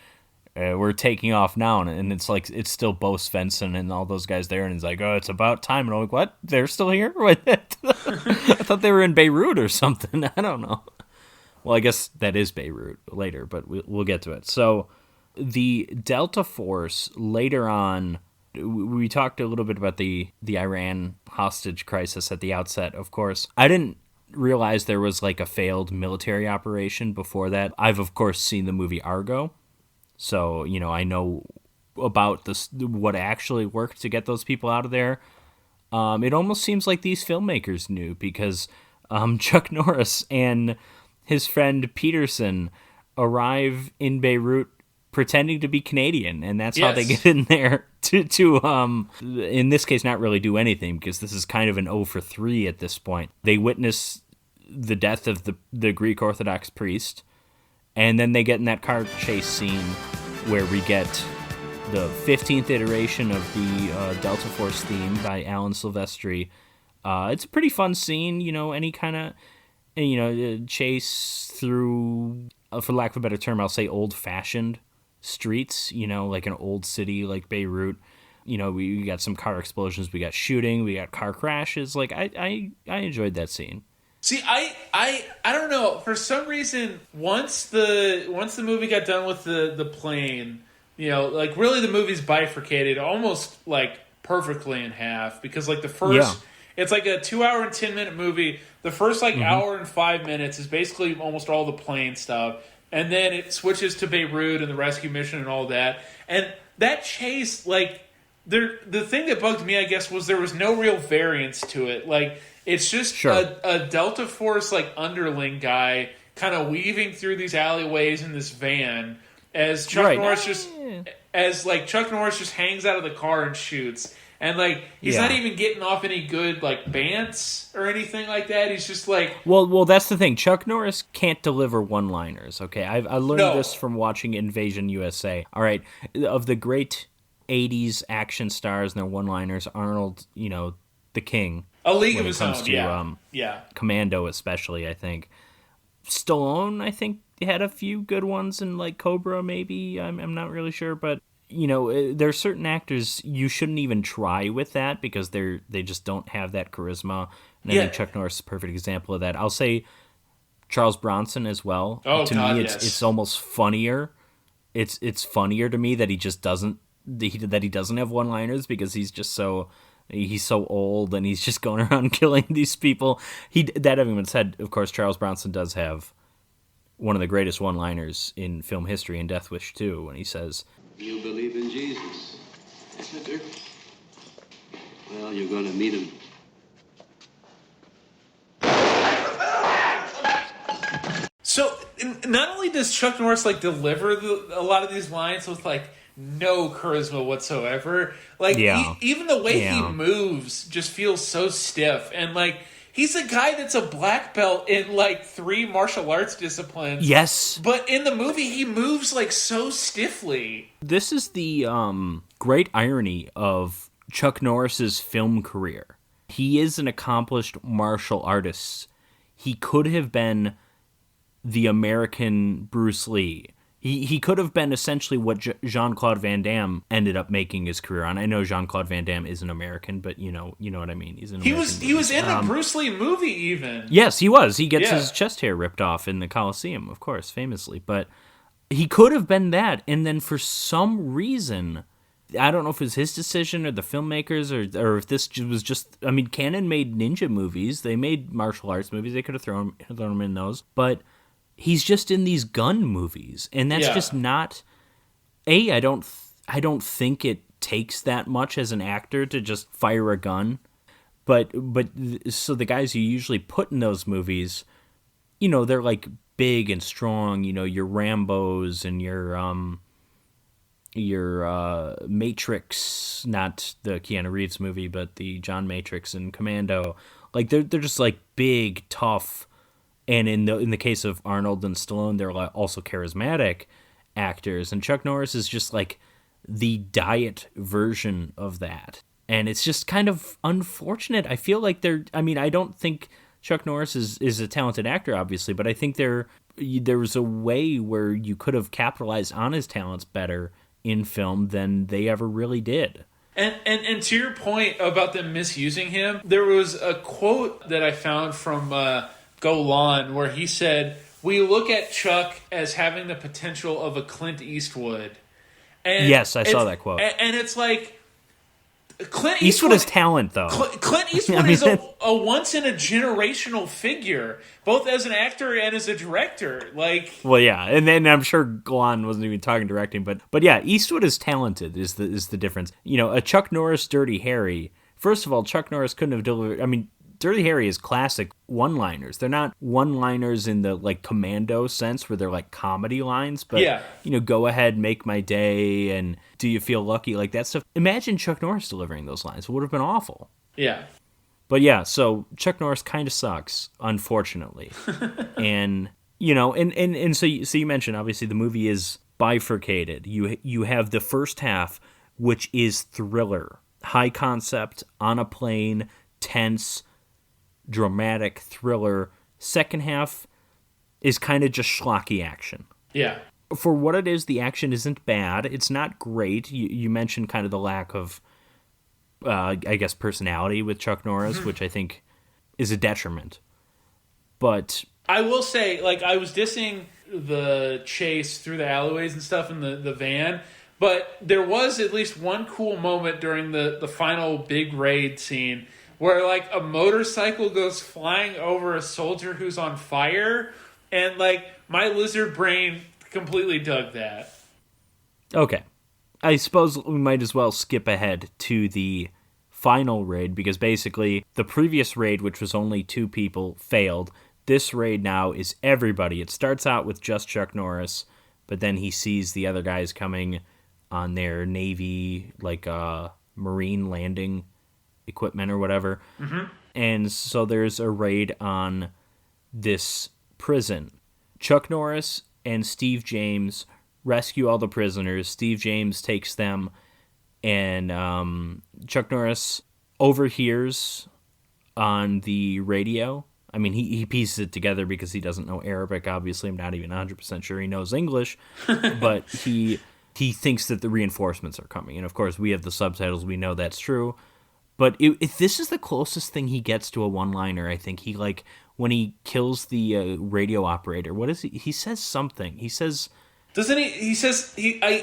we're taking off now, and it's like it's still Bo Svensson and all those guys there, and it's like, oh, it's about time, and I'm like, what? They're still here? I thought they were in Beirut or something. I don't know. Well, I guess that is Beirut later, but we'll get to it. So the Delta Force later on, we talked a little bit about the Iran hostage crisis at the outset, of course. I didn't realize there was like a failed military operation before that. I've, of course, seen the movie Argo. So, I know about what actually worked to get those people out of there. It almost seems like these filmmakers knew because Chuck Norris and his friend Peterson arrive in Beirut pretending to be Canadian, and that's how they get in there to in this case, not really do anything, because this is kind of an 0 for 3 at this point. They witness the death of the Greek Orthodox priest, and then they get in that car chase scene where we get the 15th iteration of the Delta Force theme by Alan Silvestri. It's a pretty fun scene, any kind of, chase through, for lack of a better term, I'll say old-fashioned streets, like an old city like Beirut. We got some car explosions, we got shooting, we got car crashes. Like, I enjoyed that scene. See, I don't know. For some reason, once the movie got done with the plane, like really the movie's bifurcated almost like perfectly in half, because like the first, it's like a 2 hour and 10-minute movie. The first hour and 5 minutes is basically almost all the plane stuff, and then it switches to Beirut and the rescue mission and all that. And that chase, like the thing that bugged me, I guess, was there was no real variance to it. Like, it's just a Delta Force like underling guy kind of weaving through these alleyways in this van as Chuck Norris just hangs out of the car and shoots. And like he's not even getting off any good like bants or anything like that. He's just like well, that's the thing. Chuck Norris can't deliver one-liners. Okay, I learned this from watching Invasion USA. All right, of the great '80s action stars and their one-liners, Arnold, the king. A league of his own, Commando especially, I think. Stallone, I think, had a few good ones in, like, Cobra, maybe. I'm not really sure, but, there are certain actors you shouldn't even try with that because they just don't have that charisma. And I think Chuck Norris is a perfect example of that. I'll say Charles Bronson as well. Oh, to God, me, yes. it's almost funnier. It's funnier to me that he just doesn't have one-liners because he's just so... He's so old, and he's just going around killing these people. That having been said, of course, Charles Bronson does have one of the greatest one-liners in film history in Death Wish 2, when he says, "You believe in Jesus, Senator? Well, you're going to meet him." So, not only does Chuck Norris like deliver a lot of these lines with like no charisma whatsoever. Like, even the way he moves just feels so stiff. And, like, he's a guy that's a black belt in, like, 3 martial arts disciplines. Yes. But in the movie, he moves, like, so stiffly. This is the great irony of Chuck Norris's film career. He is an accomplished martial artist. He could have been the American Bruce Lee. He could have been essentially what Jean-Claude Van Damme ended up making his career on. I know Jean-Claude Van Damme isn't American, but you know what I mean. He's an American. He was in the Bruce Lee movie even. Yes, he was. He gets his chest hair ripped off in the Coliseum, of course, famously. But he could have been that, and then for some reason, I don't know if it was his decision or the filmmakers or if this was just... I mean, Cannon made ninja movies. They made martial arts movies. They could have thrown him in those, but... he's just in these gun movies, and that's just not... I don't think it takes that much as an actor to just fire a gun. But so the guys you usually put in those movies, you know, they're like big and strong, you know, your Rambos and your Matrix, not the Keanu Reeves movie, but the John Matrix and Commando. Like they're just like big, tough, And in the case of Arnold and Stallone, they're also charismatic actors, and Chuck Norris is just like the diet version of that. And it's just kind of unfortunate. I feel like I don't think Chuck Norris is a talented actor, obviously, but I think there was a way where you could have capitalized on his talents better in film than they ever really did. And to your point about them misusing him, there was a quote that I found from Golan where he said, "We look at Chuck as having the potential of a Clint Eastwood." And yes, I saw that quote. And it's like, Clint Eastwood is talent, though. Clint Eastwood is a once-in-a-generational figure, both as an actor and as a director. Like, well, yeah, and then I'm sure Golan wasn't even talking directing, but yeah, Eastwood is talented. Is the difference? You know, a Chuck Norris Dirty Harry. First of all, Chuck Norris couldn't have delivered. I mean, Dirty Harry is classic one-liners. They're not one-liners in the like Commando sense where they're like comedy lines, but you know, go ahead, make my day, and do you feel lucky, like that stuff. Imagine Chuck Norris delivering those lines. It would have been awful. Yeah. But yeah, so Chuck Norris kind of sucks, unfortunately. And you know, and so you mentioned obviously the movie is bifurcated. You have the first half, which is thriller, high concept, on a plane, tense, dramatic thriller. Second half is kind of just schlocky action. Yeah. For what it is, the action isn't bad. It's not great. You mentioned kind of the lack of, I guess, personality with Chuck Norris, which I think is a detriment. But I will say, like, I was dissing the chase through the alleyways and stuff in the van, but there was at least one cool moment during the final big raid scene where, like, a motorcycle goes flying over a soldier who's on fire, and, like, my lizard brain completely dug that. Okay. I suppose we might as well skip ahead to the final raid, because basically the previous raid, which was only 2 people, failed. This raid now is everybody. It starts out with just Chuck Norris, but then he sees the other guys coming on their Navy, like, Marine landing equipment or whatever. Mm-hmm. And so there's a raid on this prison. Chuck Norris and Steve James rescue all the prisoners. Steve James takes them, and Chuck Norris overhears on the radio. I mean, he pieces it together because he doesn't know Arabic, obviously. I'm not even 100% sure he knows English, but he thinks that the reinforcements are coming. And, of course, we have the subtitles. We know that's true. But if this is the closest thing he gets to a one-liner, I think he, like, when he kills the radio operator, what is he? He says something. He says... Doesn't he? He says,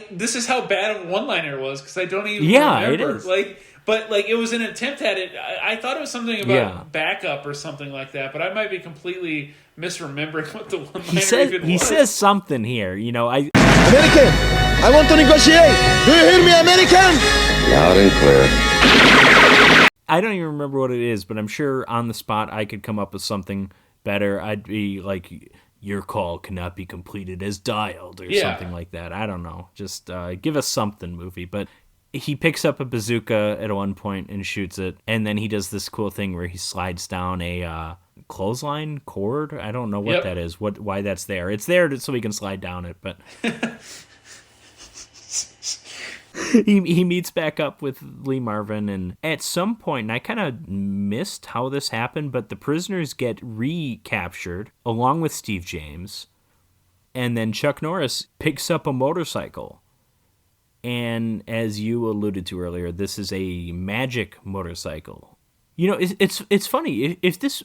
this is how bad a one-liner was, because I don't even remember. It is. But it was an attempt at it. I thought it was something about backup or something like that, but I might be completely misremembering what the one-liner even was. He says something here, you know. American, I want to negotiate. Do you hear me, American? Loud and clear. I don't even remember what it is, but I'm sure on the spot I could come up with something better. I'd be like, your call cannot be completed as dialed, or something like that. I don't know. Just give us something, movie. But he picks up a bazooka at one point and shoots it, and then he does this cool thing where he slides down a clothesline cord. I don't know what that is, why that's there. It's there so he can slide down it, but... He meets back up with Lee Marvin, and at some point, and I kind of missed how this happened, but the prisoners get recaptured along with Steve James, and then Chuck Norris picks up a motorcycle. And as you alluded to earlier, this is a magic motorcycle. You know, it's funny. If this...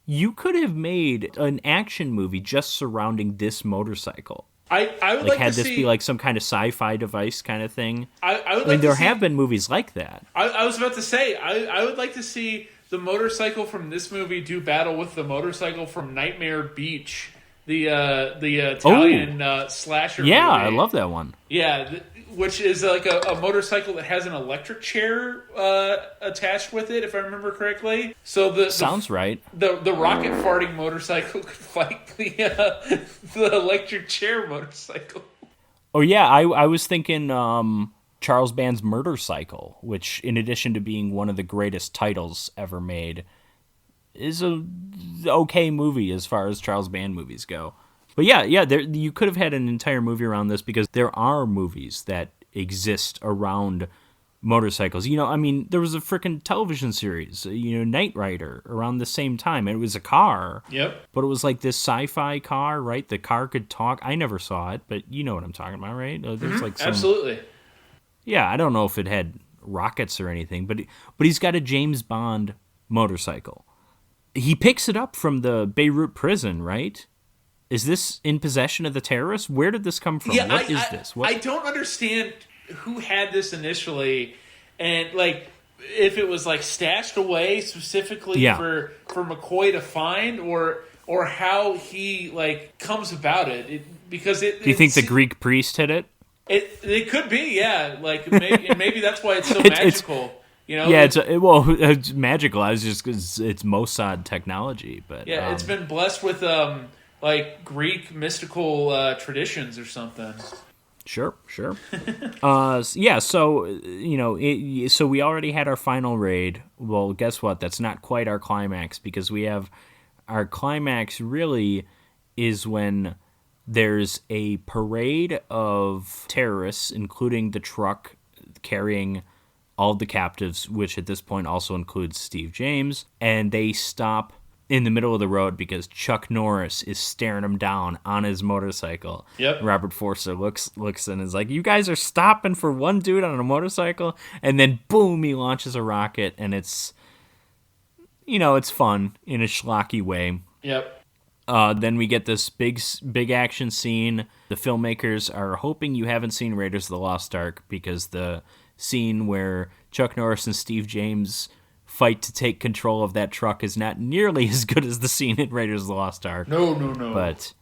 You could have made an action movie just surrounding this motorcycle. I would like had to this see, be like some kind of sci-fi device kind of thing. I would mean, there have been movies like that. I was about to say, I would like to see the motorcycle from this movie do battle with the motorcycle from Nightmare Beach, the Italian slasher movie. I love that one. Yeah, which is like a motorcycle that has an electric chair attached with it, if I remember correctly. So sounds right. The rocket farting motorcycle could fight the electric chair motorcycle. Oh yeah, I was thinking Charles Band's Murder Cycle, which in addition to being one of the greatest titles ever made, a okay movie as far as Charles Band movies go. But yeah, you could have had an entire movie around this because there are movies that exist around motorcycles. I mean, there was a freaking television series, Knight Rider, around the same time. It was a car. Yep. But it was like this sci-fi car, right? The car could talk. I never saw it, but you know what I'm talking about, right? There's like some... Absolutely. Yeah, I don't know if it had rockets or anything, but he's got a James Bond motorcycle. He picks it up from the Beirut prison, right? Is this in possession of the terrorists? Where did this come from? Yeah, What is this? I don't understand who had this initially, and like if it was like stashed away specifically for McCoy to find, or how he like comes about it. Because do you think the Greek priest hid it? It could be, yeah. Like maybe that's why it's so magical. Yeah, it's magical. I was just because it's Mossad technology, but yeah, it's been blessed with like Greek mystical traditions or something. Sure. Yeah, so, so we already had our final raid. Well, guess what? That's not quite our climax, because we have our climax really is when there's a parade of terrorists, including the truck carrying all of the captives, which at this point also includes Steve James, and they stop in the middle of the road because Chuck Norris is staring him down on his motorcycle. Yep. Robert Forster looks and is like, "You guys are stopping for one dude on a motorcycle?" And then boom, he launches a rocket, and it's fun in a schlocky way. Yep. Then we get this big action scene. The filmmakers are hoping you haven't seen Raiders of the Lost Ark, because the scene where Chuck Norris and Steve James fight to take control of that truck is not nearly as good as the scene in Raiders of the Lost Ark. No. But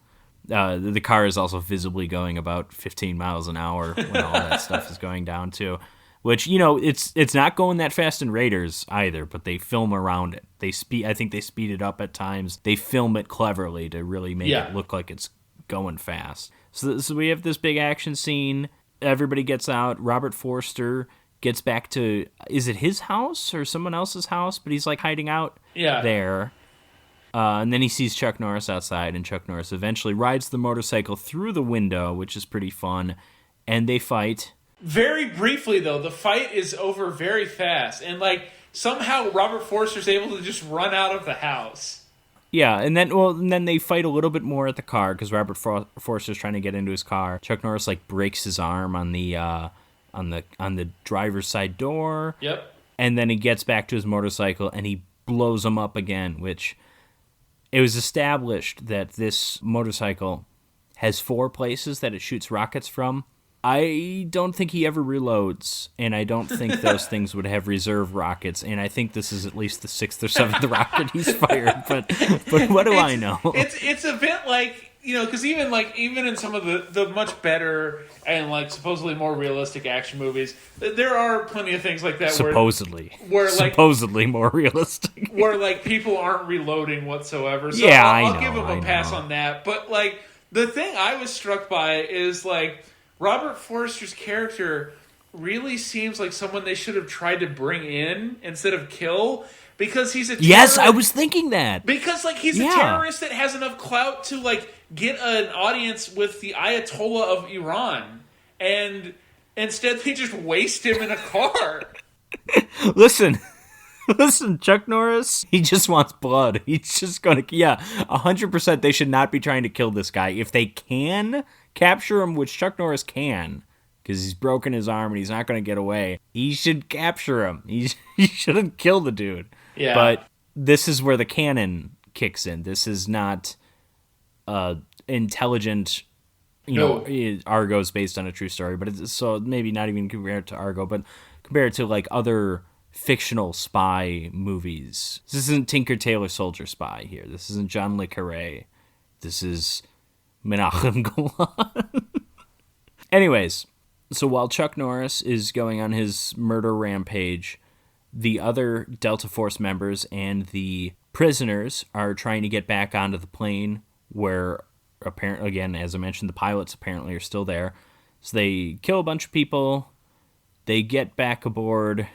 the car is also visibly going about 15 miles an hour when all that stuff is going down too. Which, it's not going that fast in Raiders either, but they film around it. I think they speed it up at times. They film it cleverly to really make it look like it's going fast. So we have this big action scene. Everybody gets out. Robert Forster gets back to, is it his house or someone else's house? But he's like hiding out there. And then he sees Chuck Norris outside, and Chuck Norris eventually rides the motorcycle through the window, which is pretty fun. And they fight. Very briefly, though, the fight is over very fast. And like somehow Robert Forster's able to just run out of the house. Yeah, and then they fight a little bit more at the car because Robert Forster's trying to get into his car. Chuck Norris like breaks his arm on the driver's side door. Yep. And then he gets back to his motorcycle and he blows him up again, which it was established that this motorcycle has 4 places that it shoots rockets from. I don't think he ever reloads, and I don't think those things would have reserve rockets, and I think this is at least the 6th or 7th rocket he's fired, but what do I know? It's a bit like, because even in some of the much better and like supposedly more realistic action movies, there are plenty of things like that supposedly more realistic, where like people aren't reloading whatsoever. So yeah, I'll give him a pass on that. But like the thing I was struck by is like Robert Forster's character really seems like someone they should have tried to bring in instead of kill. Because he's a terrorist. Yes, I was thinking that. Because like he's a terrorist that has enough clout to like get an audience with the Ayatollah of Iran, and instead they just waste him in a car. Listen, Chuck Norris, he just wants blood. He's just going to 100% they should not be trying to kill this guy. If they can capture him, which Chuck Norris can, because he's broken his arm and he's not going to get away, he should capture him. He shouldn't kill the dude. Yeah. But this is where the canon kicks in. This is not intelligent, Argo's based on a true story, but it's so maybe not even compared to Argo, but compared to like other fictional spy movies. This isn't Tinker Tailor Soldier Spy here. This isn't John le Carré. This is Menahem Golan. Anyways, so while Chuck Norris is going on his murder rampage, the other Delta Force members and the prisoners are trying to get back onto the plane where, apparently, again, as I mentioned, the pilots apparently are still there. So they kill a bunch of people, they get back aboard,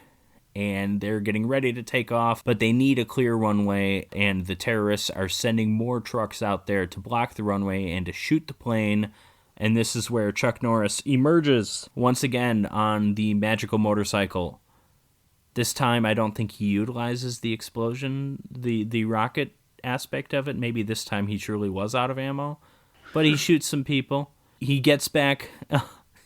and they're getting ready to take off, but they need a clear runway, and the terrorists are sending more trucks out there to block the runway and to shoot the plane. And this is where Chuck Norris emerges once again on the magical motorcycle. This time, I don't think he utilizes the explosion, the rocket aspect of it. Maybe this time he truly was out of ammo, but he shoots some people. He gets back.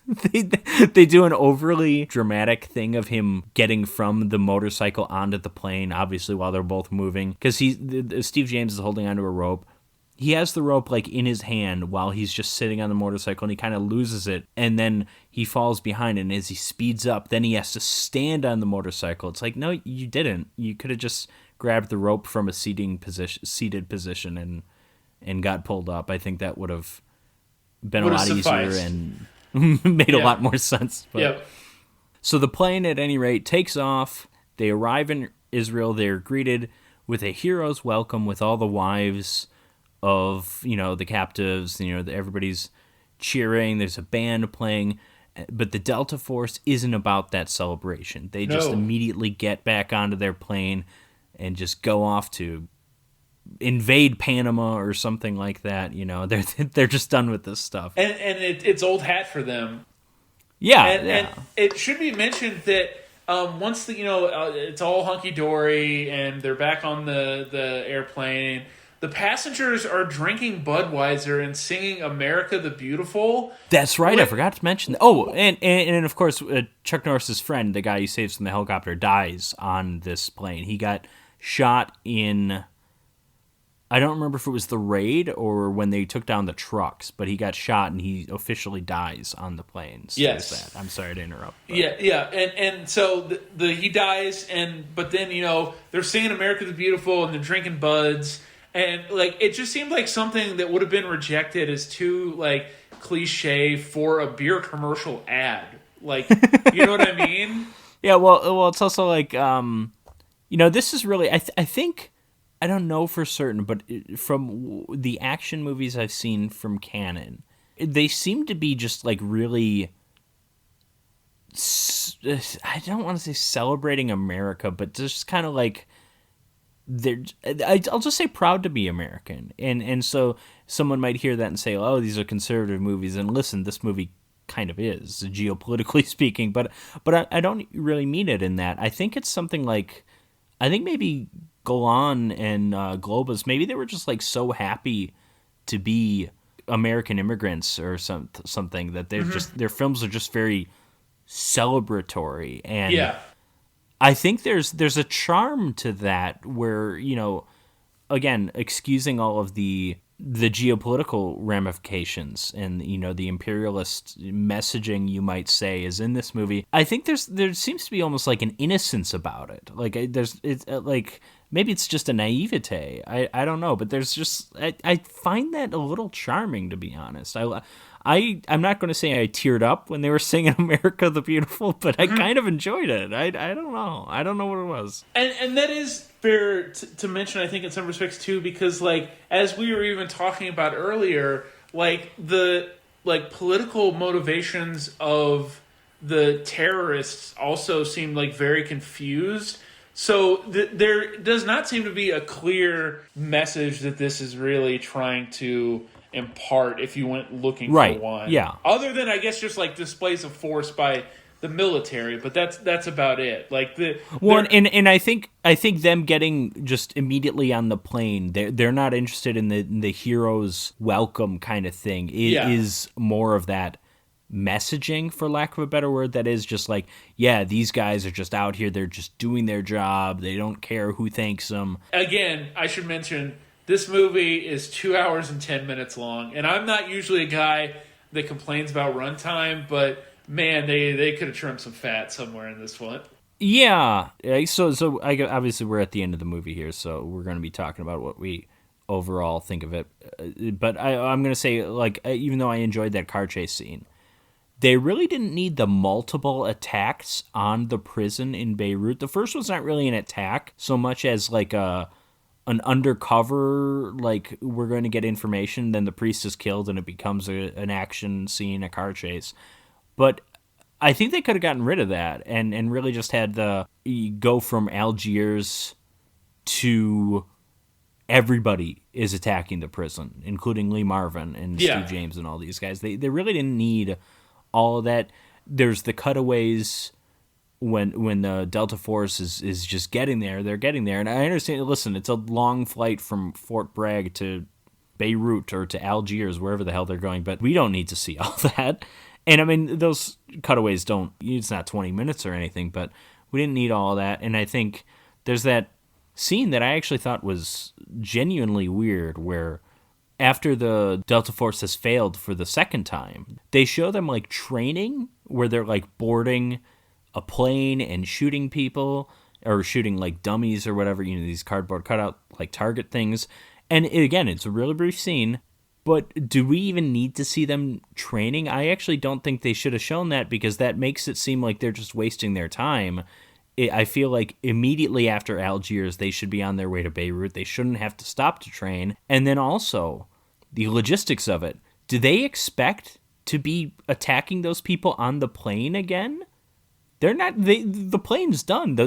They do an overly dramatic thing of him getting from the motorcycle onto the plane, obviously while they're both moving, because Steve James is holding onto a rope. He has the rope like in his hand while he's just sitting on the motorcycle, and he kind of loses it, and then he falls behind, and as he speeds up, then he has to stand on the motorcycle. It's like, no, you didn't. You could have just grabbed the rope from a seated position and got pulled up. I think that would have been a lot easier and made a lot more sense. But. Yep. So the plane, at any rate, takes off. They arrive in Israel. They're greeted with a hero's welcome with all the wives of, the captives. Everybody's cheering. There's a band playing. But the Delta Force isn't about that celebration. They just immediately get back onto their plane and just go off to invade Panama or something like that. They're just done with this stuff. And it's old hat for them. Yeah, and it should be mentioned that once it's all hunky dory and they're back on the airplane, the passengers are drinking Budweiser and singing "America the Beautiful." That's right. I forgot to mention that. Oh, and of course, Chuck Norris's friend, the guy he saves from the helicopter, dies on this plane. He got shot in. I don't remember if it was the raid or when they took down the trucks, but he got shot and he officially dies on the planes. Yes. I'm sorry to interrupt. But. Yeah. And so he dies, but then, they're singing America the Beautiful and they're drinking buds. And, it just seemed like something that would have been rejected as too, cliche for a beer commercial ad. You know what I mean? Yeah, well, it's also this is really, I think, I don't know for certain, but from the action movies I've seen from Canon, they seem to be just really, I don't want to say celebrating America, but just kind of I'll just say proud to be American. And so someone might hear that and say, oh, these are conservative movies. And listen, this movie kind of is, geopolitically speaking, but I don't really mean it in that. I think it's something I think maybe Golan and Globus, maybe they were just so happy to be American immigrants or something that they're just, their films are just very celebratory. And yeah. I think there's a charm to that where, again, excusing all of the geopolitical ramifications and, the imperialist messaging, you might say, is in this movie. I think there seems to be almost an innocence about it. Maybe it's just a naivete. I don't know, but there's just, I find that a little charming, to be honest. I'm not going to say I teared up when they were singing America the Beautiful, but I kind of enjoyed it. I don't know. I don't know what it was. And that is fair to mention, I think, in some respects, too, because, as we were even talking about earlier, the political motivations of the terrorists also seemed, very confused. So there does not seem to be a clear message that this is really trying to impart if you went looking for one. Yeah. Other than, I guess, just displays of force by the military, but that's about it. And I think them getting just immediately on the plane, they're not interested in the hero's welcome kind of thing. It is more of that messaging, for lack of a better word, that is just these guys are just out here, they're just doing their job, they don't care who thanks them. Again, I should mention, this movie is 2 hours and 10 minutes long, and I'm not usually a guy that complains about runtime, but man, they could have trimmed some fat somewhere in this one. Yeah, so obviously we're at the end of the movie here, so we're going to be talking about what we overall think of it. But I'm going to say, even though I enjoyed that car chase scene, they really didn't need the multiple attacks on the prison in Beirut. The first one's not really an attack so much as an undercover, we're going to get information, then the priest is killed and it becomes an action scene, a car chase. But I think they could have gotten rid of that and really just had the go from Algiers to everybody is attacking the prison, including Lee Marvin and Steve James and all these guys. They really didn't need all of that. There's the cutaways when the Delta Force is just getting there. They're getting there. And I understand, listen, it's a long flight from Fort Bragg to Beirut or to Algiers, wherever the hell they're going, but we don't need to see all that. And I mean, those cutaways it's not 20 minutes or anything, but we didn't need all that. And I think there's that scene that I actually thought was genuinely weird where after the Delta Force has failed for the second time, they show them like training where they're like boarding a plane and shooting people or shooting like dummies or whatever, these cardboard cutout like target things. And again, it's a really brief scene, but do we even need to see them training? I actually don't think they should have shown that because that makes it seem like they're just wasting their time. I feel like immediately after Algiers, they should be on their way to Beirut. They shouldn't have to stop to train. And then also, the logistics of it. Do they expect to be attacking those people on the plane again? They're not. The plane's done.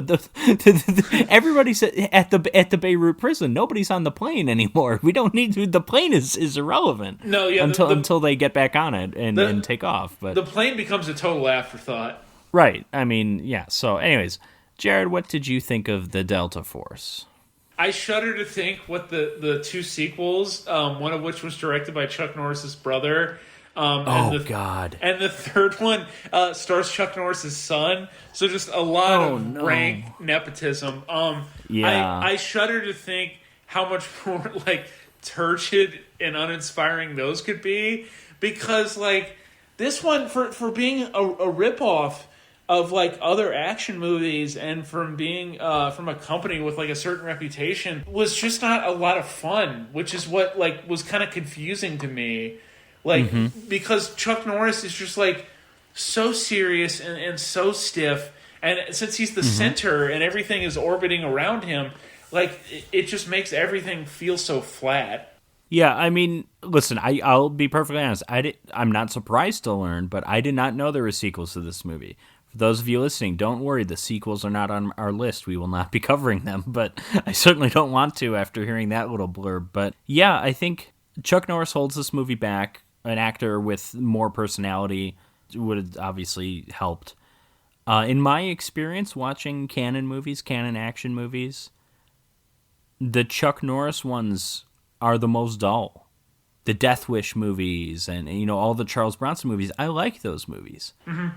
Everybody's at the Beirut prison. Nobody's on the plane anymore. We don't need to. The plane is irrelevant. No, yeah, until they get back on it and take off. But the plane becomes a total afterthought. Right. I mean, yeah. So, anyways, Jared, what did you think of the Delta Force? I shudder to think what the two sequels, one of which was directed by Chuck Norris's brother. God. And the third one stars Chuck Norris's son. So just a lot of rank nepotism. I shudder to think how much more like turgid and uninspiring those could be. Because like this one, for being a ripoff of like other action movies and from being from a company with like a certain reputation, was just not a lot of fun, which is what like was kind of confusing to me. Like, because Chuck Norris is just, like, so serious and so stiff. And since he's the center and everything is orbiting around him, like, it just makes everything feel so flat. Yeah, I mean, listen, I'll be perfectly honest. I'm not surprised to learn, but I did not know there were sequels to this movie. For those of you listening, don't worry. The sequels are not on our list. We will not be covering them. But I certainly don't want to after hearing that little blurb. But, yeah, I think Chuck Norris holds this movie back. An actor with more personality would have obviously helped. In my experience watching canon action movies, the Chuck Norris ones are the most dull. The Death Wish movies and all the Charles Bronson movies, I like those movies.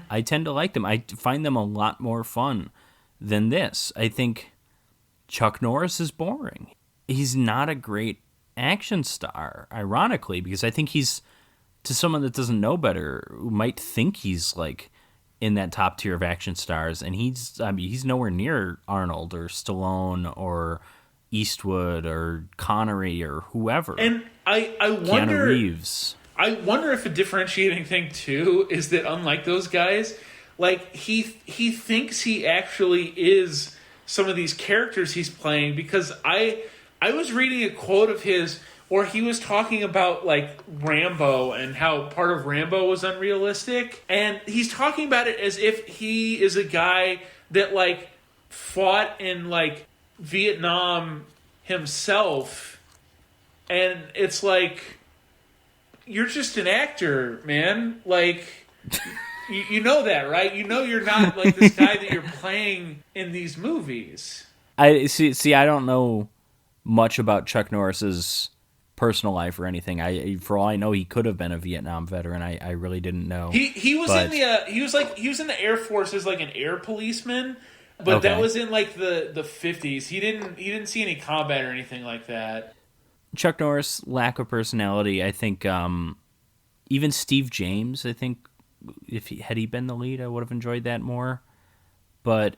I tend to like them. I find them a lot more fun than this. I think Chuck Norris is boring. He's not a great action star, ironically, because I think he's, to someone that doesn't know better, who might think he's like in that top tier of action stars, and he's nowhere near Arnold or Stallone or Eastwood or Connery or whoever. And I wonder, Keanu Reeves. I wonder if a differentiating thing too is that unlike those guys, like he thinks he actually is some of these characters he's playing, because I was reading a quote of his where he was talking about, like, Rambo and how part of Rambo was unrealistic. And he's talking about it as if he is a guy that, like, fought in, like, Vietnam himself. And it's like, you're just an actor, man. Like, you know that, right? You know you're not, like, this guy that you're playing in these movies. I see. I don't know much about Chuck Norris's personal life or anything. For all I know, he could have been a Vietnam veteran. I really didn't know. He was in the Air Force as like an air policeman, but okay. That was in like the 50s. He didn't see any combat or anything like that. Chuck Norris, lack of personality. I think even Steve James, I think had he been the lead, I would have enjoyed that more. But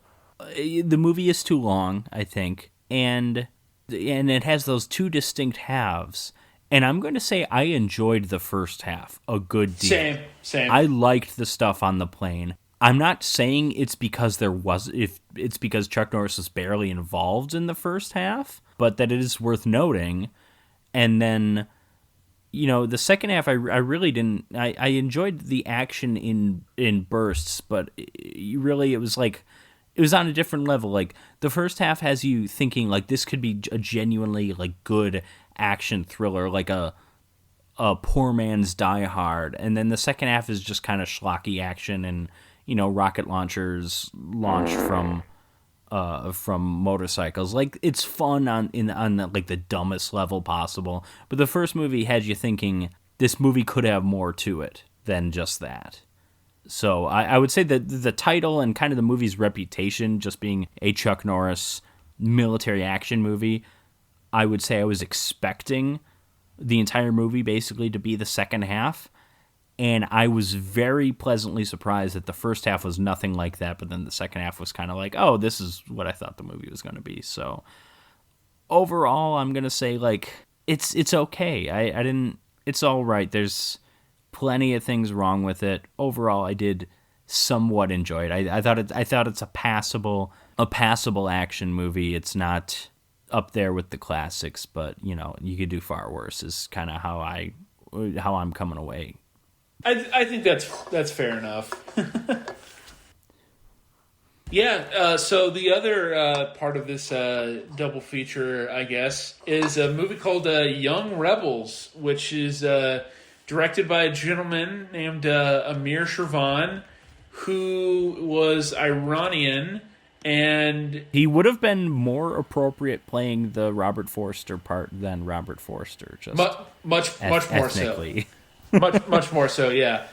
the movie is too long, I think, and it has those two distinct halves. And I'm going to say I enjoyed the first half a good deal. Same. I liked the stuff on the plane. I'm not saying it's because it's because Chuck Norris was barely involved in the first half, but that it is worth noting. And then the second half, I really didn't. I enjoyed the action in bursts, but it was like it was on a different level. Like the first half has you thinking like this could be a genuinely like good action thriller, like a poor man's Die Hard, and then the second half is just kind of schlocky action and rocket launchers launched from motorcycles. Like it's fun on like the dumbest level possible. But the first movie had you thinking this movie could have more to it than just that. So I would say that the title and kind of the movie's reputation, just being a Chuck Norris military action movie, I would say I was expecting the entire movie basically to be the second half. And I was very pleasantly surprised that the first half was nothing like that, but then the second half was kind of like, oh, this is what I thought the movie was going to be. So overall, I'm going to say like it's okay. I didn't. It's all right. There's plenty of things wrong with it. Overall, I did somewhat enjoy it. I thought it's a passable action movie. It's not up there with the classics, but you could do far worse. Is kind of how I'm coming away. I think that's fair enough. Yeah, so the other part of this double feature, I guess, is a movie called Young Rebels, which is directed by a gentleman named Amir Shervan, who was Iranian, and he would have been more appropriate playing the Robert Forster part than Robert Forster. Just much more so. much more so, yeah.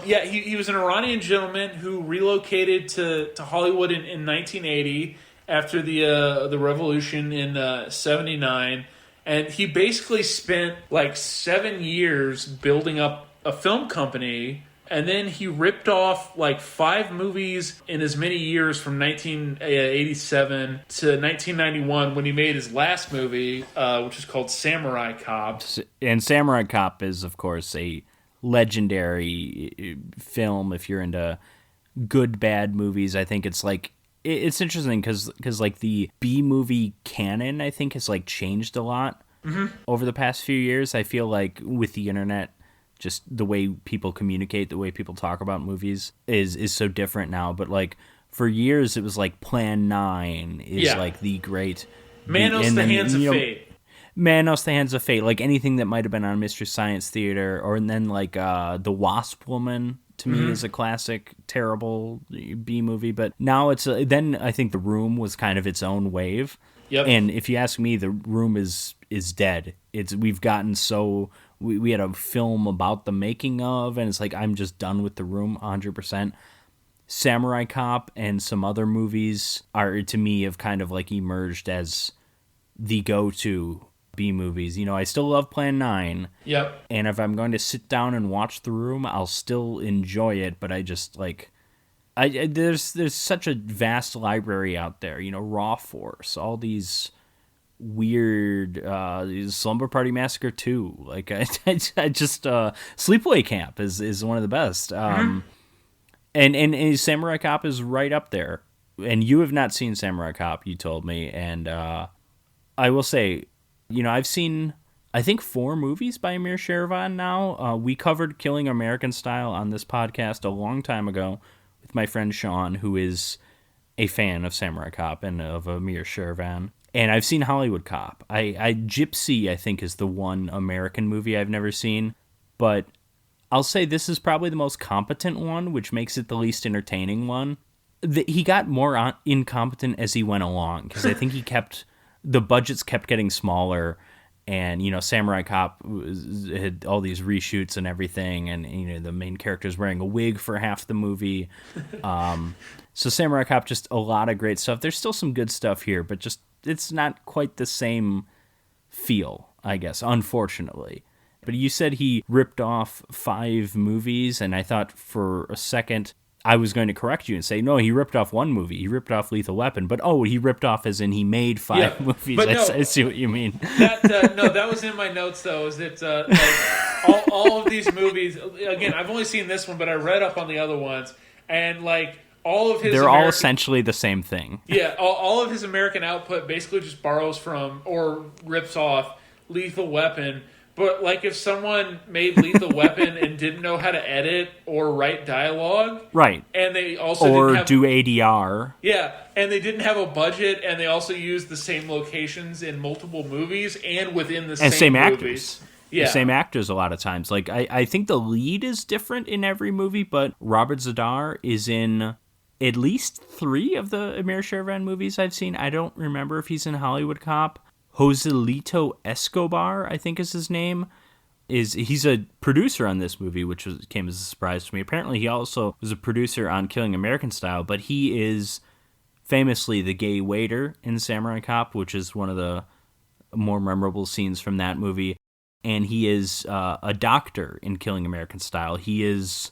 He was an Iranian gentleman who relocated to Hollywood in 1980 after the revolution in 79, and he basically spent like 7 years building up a film company, and then he ripped off like 5 movies in as many years from 1987 to 1991 when he made his last movie, which is called Samurai Cop. And Samurai Cop is, of course, a legendary film if you're into good, bad movies. I think it's like, it's interesting because like the B-movie canon, I think, has like changed a lot over the past few years. I feel like with the internet, just the way people communicate, the way people talk about movies is so different now. But like for years, it was like Plan 9 is like the great Manos, the Hands of Fate. Manos, the Hands of Fate, like anything that might have been on Mystery Science Theater, or and then like The Wasp Woman to me is a classic, terrible B movie. But now it's then I think The Room was kind of its own wave. Yep. And if you ask me, The Room is dead. We've gotten so. We had a film about the making of, and it's like, I'm just done with The Room 100%. Samurai Cop and some other movies are, to me, have kind of like emerged as the go-to B movies. I still love Plan 9. Yep. And if I'm going to sit down and watch The Room, I'll still enjoy it, but I just like... there's such a vast library out there. Raw Force, all these... weird Slumber Party Massacre 2, like I just Sleepaway Camp is one of the best, and Samurai Cop is right up there. And you have not seen Samurai Cop, you told me, and I will say, I've seen I think 4 movies by Amir Shervan now. We covered Killing American Style on this podcast a long time ago with my friend Sean, who is a fan of Samurai Cop and of Amir Shervan. And I've seen Hollywood Cop. Gypsy, I think, is the one American movie I've never seen. But I'll say this is probably the most competent one, which makes it the least entertaining one. He got more incompetent as he went along, because I think the budgets kept getting smaller. And, Samurai Cop had all these reshoots and everything. And, the main character's wearing a wig for half the movie. So Samurai Cop, just a lot of great stuff. There's still some good stuff here, but just... it's not quite the same feel, I guess, unfortunately. But you said he ripped off 5 movies, and I thought for a second I was going to correct you and say, no, he ripped off 1 movie. He ripped off Lethal Weapon. But, he ripped off as in he made 5 movies. But I see what you mean. That was in my notes, though, is that all of these movies, again, I've only seen this one, but I read up on the other ones, and, like, all of his all essentially the same thing. Yeah, all of his American output basically just borrows from or rips off Lethal Weapon, But like if someone made Lethal Weapon and didn't know how to edit or write dialogue, right, and they also or didn't have, do ADR, yeah, and they didn't have a budget, and they also used the same locations in multiple movies and within the same movies. Actors. Yeah. The same actors a lot of times. Like I think the lead is different in every movie, but Robert Zadar is in at least 3 of the Amir Shervan movies I've seen. I don't remember if he's in Hollywood Cop. Joselito Escobar, I think is his name. He's a producer on this movie, which came as a surprise to me. Apparently, he also was a producer on Killing American Style, but he is famously the gay waiter in Samurai Cop, which is one of the more memorable scenes from that movie. And he is a doctor in Killing American Style. He is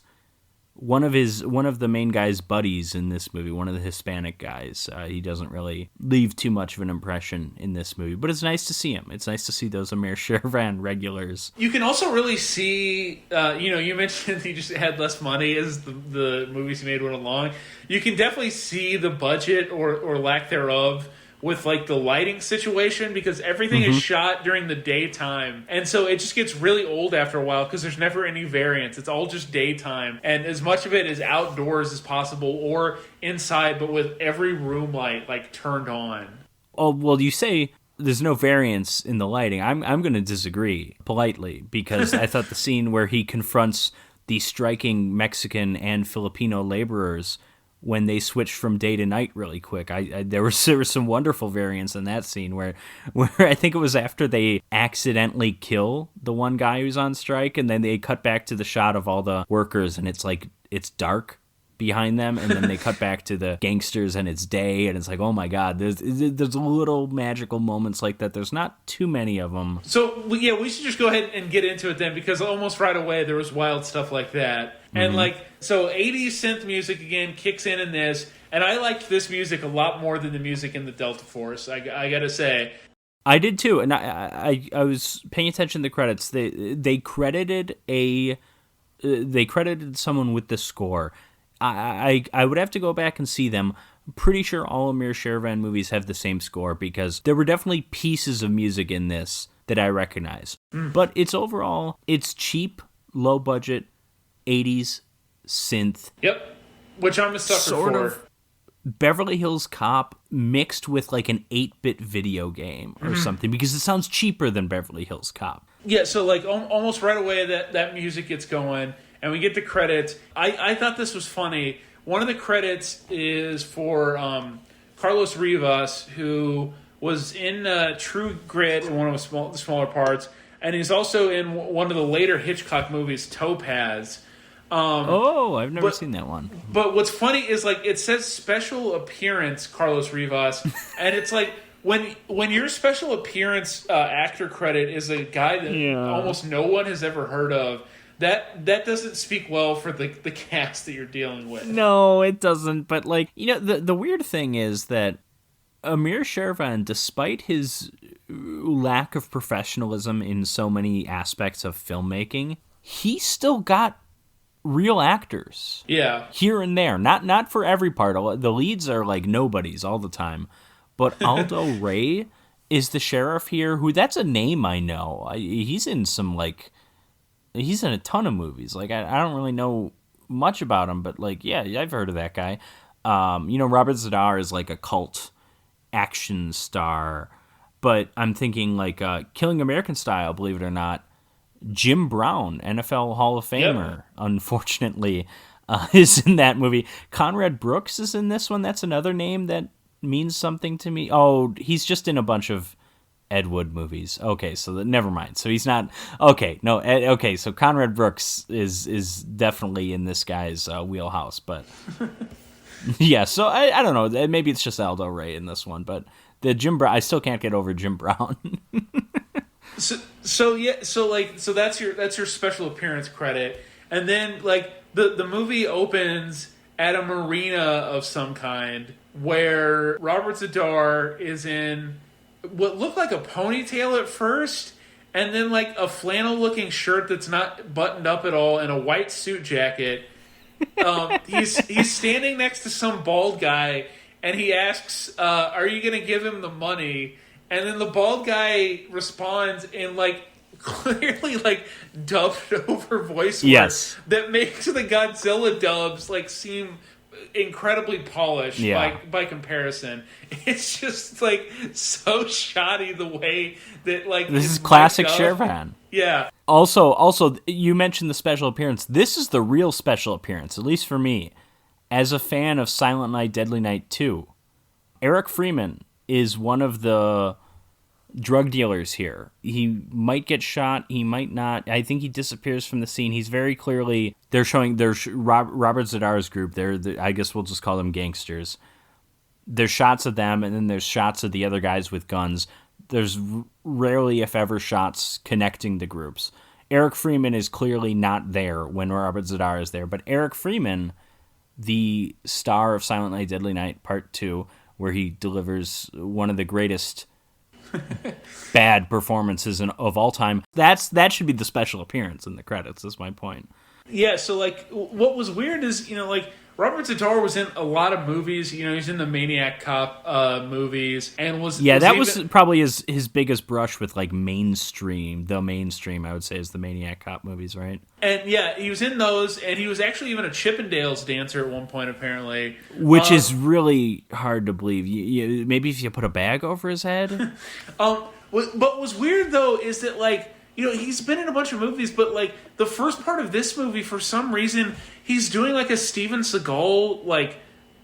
one of the main guy's buddies in this movie, one of the Hispanic guys. He doesn't really leave too much of an impression in this movie, but it's nice to see him. It's nice to see those Amir Shervan regulars. You can also really see, you mentioned he just had less money as the movies he made went along. You can definitely see the budget or lack thereof with like the lighting situation, because everything is shot during the daytime, and so it just gets really old after a while because there's never any variance. It's all just daytime, and as much of it is outdoors as possible or inside, but with every room light like turned on. Oh, well, you say there's no variance in the lighting. I'm going to disagree politely, because I thought the scene where he confronts the striking Mexican and Filipino laborers when they switched from day to night really quick. There was some wonderful variance in that scene where I think it was after they accidentally kill the one guy who's on strike, and then they cut back to the shot of all the workers, and it's dark behind them, and then they cut back to the gangsters and it's day, and it's like, oh my god, there's little magical moments like that. There's not too many of them. So yeah, we should just go ahead and get into it then, because almost right away there was wild stuff like that. And so 80s synth music again kicks in this, and I liked this music a lot more than the music in the Delta Force, I gotta say. I did too, and I was paying attention to the credits. They credited someone with the score. I would have to go back and see them. I'm pretty sure all Amir Shervan movies have the same score, because there were definitely pieces of music in this that I recognize. But it's cheap, low budget, 80s synth. Yep, which I'm a sucker sort for. Of Beverly Hills Cop mixed with like an 8-bit video game or something, because it sounds cheaper than Beverly Hills Cop. Yeah, so like almost right away that music gets going, and we get the credits. I thought this was funny. One of the credits is for Carlos Rivas, who was in True Grit in one of the smaller parts, and he's also in one of the later Hitchcock movies, Topaz. I've never seen that one. But what's funny is like it says special appearance Carlos Rivas, and it's like when your special appearance actor credit is a guy that almost no one has ever heard of. That doesn't speak well for the cast that you're dealing with. No, it doesn't. But like, the weird thing is that Amir Shervan, despite his lack of professionalism in so many aspects of filmmaking, he still got real actors. Yeah. Here and there. Not for every part. The leads are like nobodies all the time. But Aldo Ray is the sheriff here, who, that's a name I know. He's in some like... He's in a ton of movies. Like, I don't really know much about him, but, like, yeah, I've heard of that guy. Robert Zadar is, like, a cult action star. But I'm thinking, like, Killing American Style, believe it or not, Jim Brown, NFL Hall of Famer, unfortunately, is in that movie. Conrad Brooks is in this one. That's another name that means something to me. Oh, he's just in a bunch of Ed Wood movies. Okay, so never mind. So he's not... Okay, no, okay, so Conrad Brooks is definitely in this guy's wheelhouse, but... yeah, so I don't know. Maybe it's just Aldo Ray in this one, but the Jim Brown... I still can't get over Jim Brown. So that's your special appearance credit, and then like the movie opens at a marina of some kind where Robert Zadar is in what looked like a ponytail at first, and then like a flannel-looking shirt that's not buttoned up at all, and a white suit jacket. He's standing next to some bald guy, and he asks, "Are you going to give him the money?" And then the bald guy responds in like clearly like dubbed over voice work Yes. that makes the Godzilla dubs like seem incredibly polished by comparison. It's just like so shoddy the way that like This it's is classic mic'd up. Shervan. Yeah. Also, you mentioned the special appearance. This is the real special appearance, at least for me, as a fan of Silent Night, Deadly Night 2. Eric Freeman is one of the drug dealers here. He might get shot, he might not. I think he disappears from the scene. He's very clearly, they're showing, Robert Z'Dar's group, I guess we'll just call them gangsters. There's shots of them, and then there's shots of the other guys with guns. There's rarely, if ever, shots connecting the groups. Eric Freeman is clearly not there when Robert Z'Dar is there, but Eric Freeman, the star of Silent Night, Deadly Night Part 2, where he delivers one of the greatest bad performances of all time, that should be the special appearance in the credits, is my point. Yeah, so like what was weird is, like Robert Z'Dar was in a lot of movies. He's in the Maniac Cop movies, and was probably his biggest brush with like mainstream. The mainstream, I would say, is the Maniac Cop movies, right? And yeah, he was in those, and he was actually even a Chippendales dancer at one point, apparently. Which is really hard to believe. Maybe if you put a bag over his head. But what's weird though is that like, he's been in a bunch of movies, but like the first part of this movie, for some reason, he's doing like a Steven Seagal like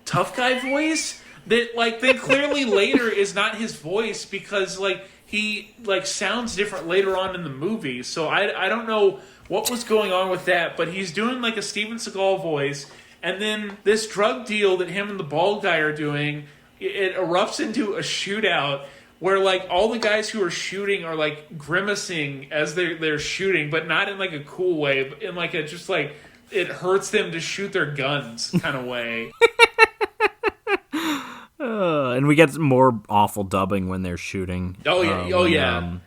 tough guy voice that like then clearly later is not his voice, because like he like sounds different later on in the movie. So I don't know what was going on with that, but he's doing like a Steven Seagal voice, and then this drug deal that him and the bald guy are doing, it erupts into a shootout where like all the guys who are shooting are like grimacing as they're shooting, but not in like a cool way, but in like a just like it hurts them to shoot their guns kind of way. And we get more awful dubbing when they're shooting. Oh yeah,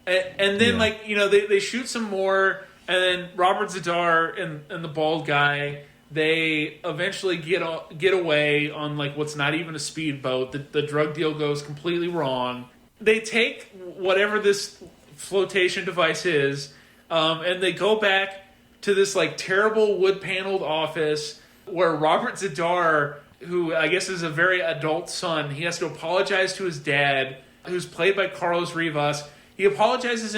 and then like they shoot some more, and then Robert Z'Dar and the bald guy, they eventually get away on like what's not even a speedboat. The drug deal goes completely wrong. They take whatever this flotation device is, and they go back to this like terrible wood-paneled office where Robert Z'Dar, who I guess is a very adult son, he has to apologize to his dad, who's played by Carlos Rivas. He apologizes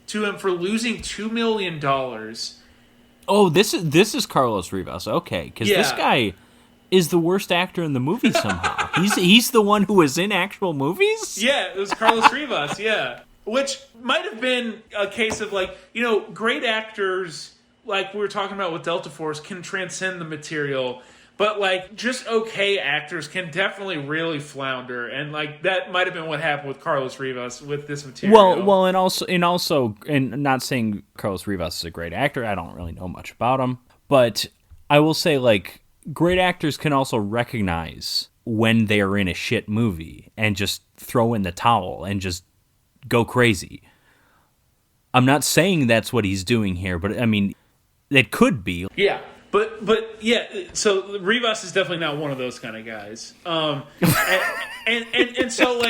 to him for losing $2 million. Oh, this is Carlos Rivas. Okay, because this guy is the worst actor in the movie somehow. he's the one who was in actual movies? Yeah, it was Carlos Rivas, yeah. Which might have been a case of like, great actors, like we were talking about with Delta Force, can transcend the material. But like just okay actors can definitely really flounder, and like that might have been what happened with Carlos Rivas with this material. Well, and also, not saying Carlos Rivas is a great actor. I don't really know much about him, but I will say like great actors can also recognize when they are in a shit movie and just throw in the towel and just go crazy. I'm not saying that's what he's doing here, but I mean, it could be. Yeah. But yeah, so Rivas is definitely not one of those kind of guys. And so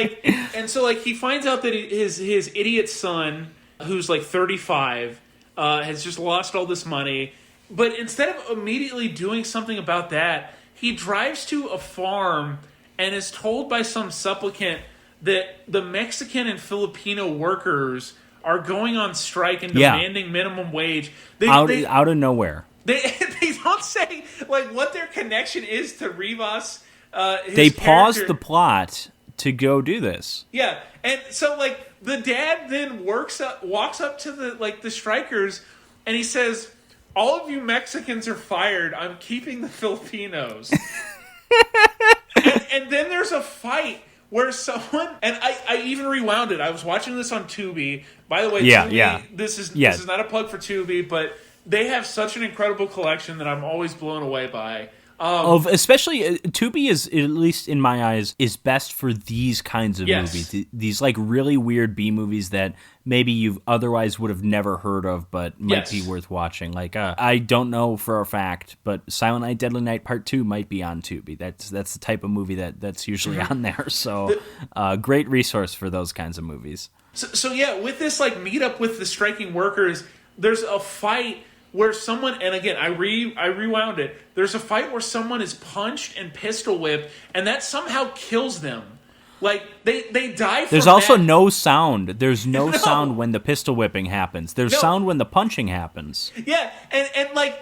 he finds out that his idiot son, who's like 35, has just lost all this money. But instead of immediately doing something about that, he drives to a farm and is told by some supplicant that the Mexican and Filipino workers are going on strike and demanding minimum wage. Out of nowhere. They don't say like what their connection is to Rivas. They pause the plot to go do this. Yeah, and so like the dad then walks up to the strikers, and he says, "All of you Mexicans are fired. I'm keeping the Filipinos." and then there's a fight where someone, and I even rewound it. I was watching this on Tubi. By the way, Tubi, this is not a plug for Tubi, but they have such an incredible collection that I'm always blown away by. Especially Tubi is, at least in my eyes, is best for these kinds of movies. These like really weird B movies that maybe you otherwise would have never heard of, but might be worth watching. Like I don't know for a fact, but Silent Night, Deadly Night Part 2 might be on Tubi. That's the type of movie that's usually on there. So great resource for those kinds of movies. So yeah, with this like meetup with the striking workers, there's a fight where someone, and again, I rewound it. There's a fight where someone is punched and pistol whipped, and that somehow kills them. Like they die. There's also no sound. There's no sound when the pistol whipping happens. There's No. sound when the punching happens. Yeah, and like,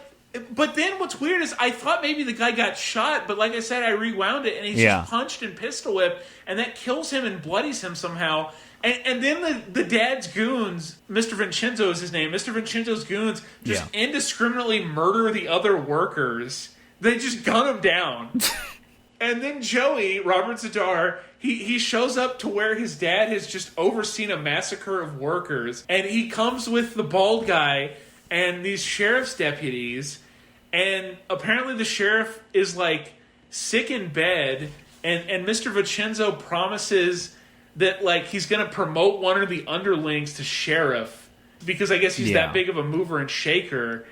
but then what's weird is I thought maybe the guy got shot, but like I said, I rewound it, and he's just punched and pistol whipped, and that kills him and bloodies him somehow. And then the dad's goons, Mr. Vincenzo is his name, Mr. Vincenzo's goons just indiscriminately murder the other workers. They just gun him down. And then Joey, Robert Zadar, he shows up to where his dad has just overseen a massacre of workers. And he comes with the bald guy and these sheriff's deputies. And apparently the sheriff is like sick in bed. And Mr. Vincenzo promises that like he's going to promote one of the underlings to sheriff because I guess he's that big of a mover and shaker.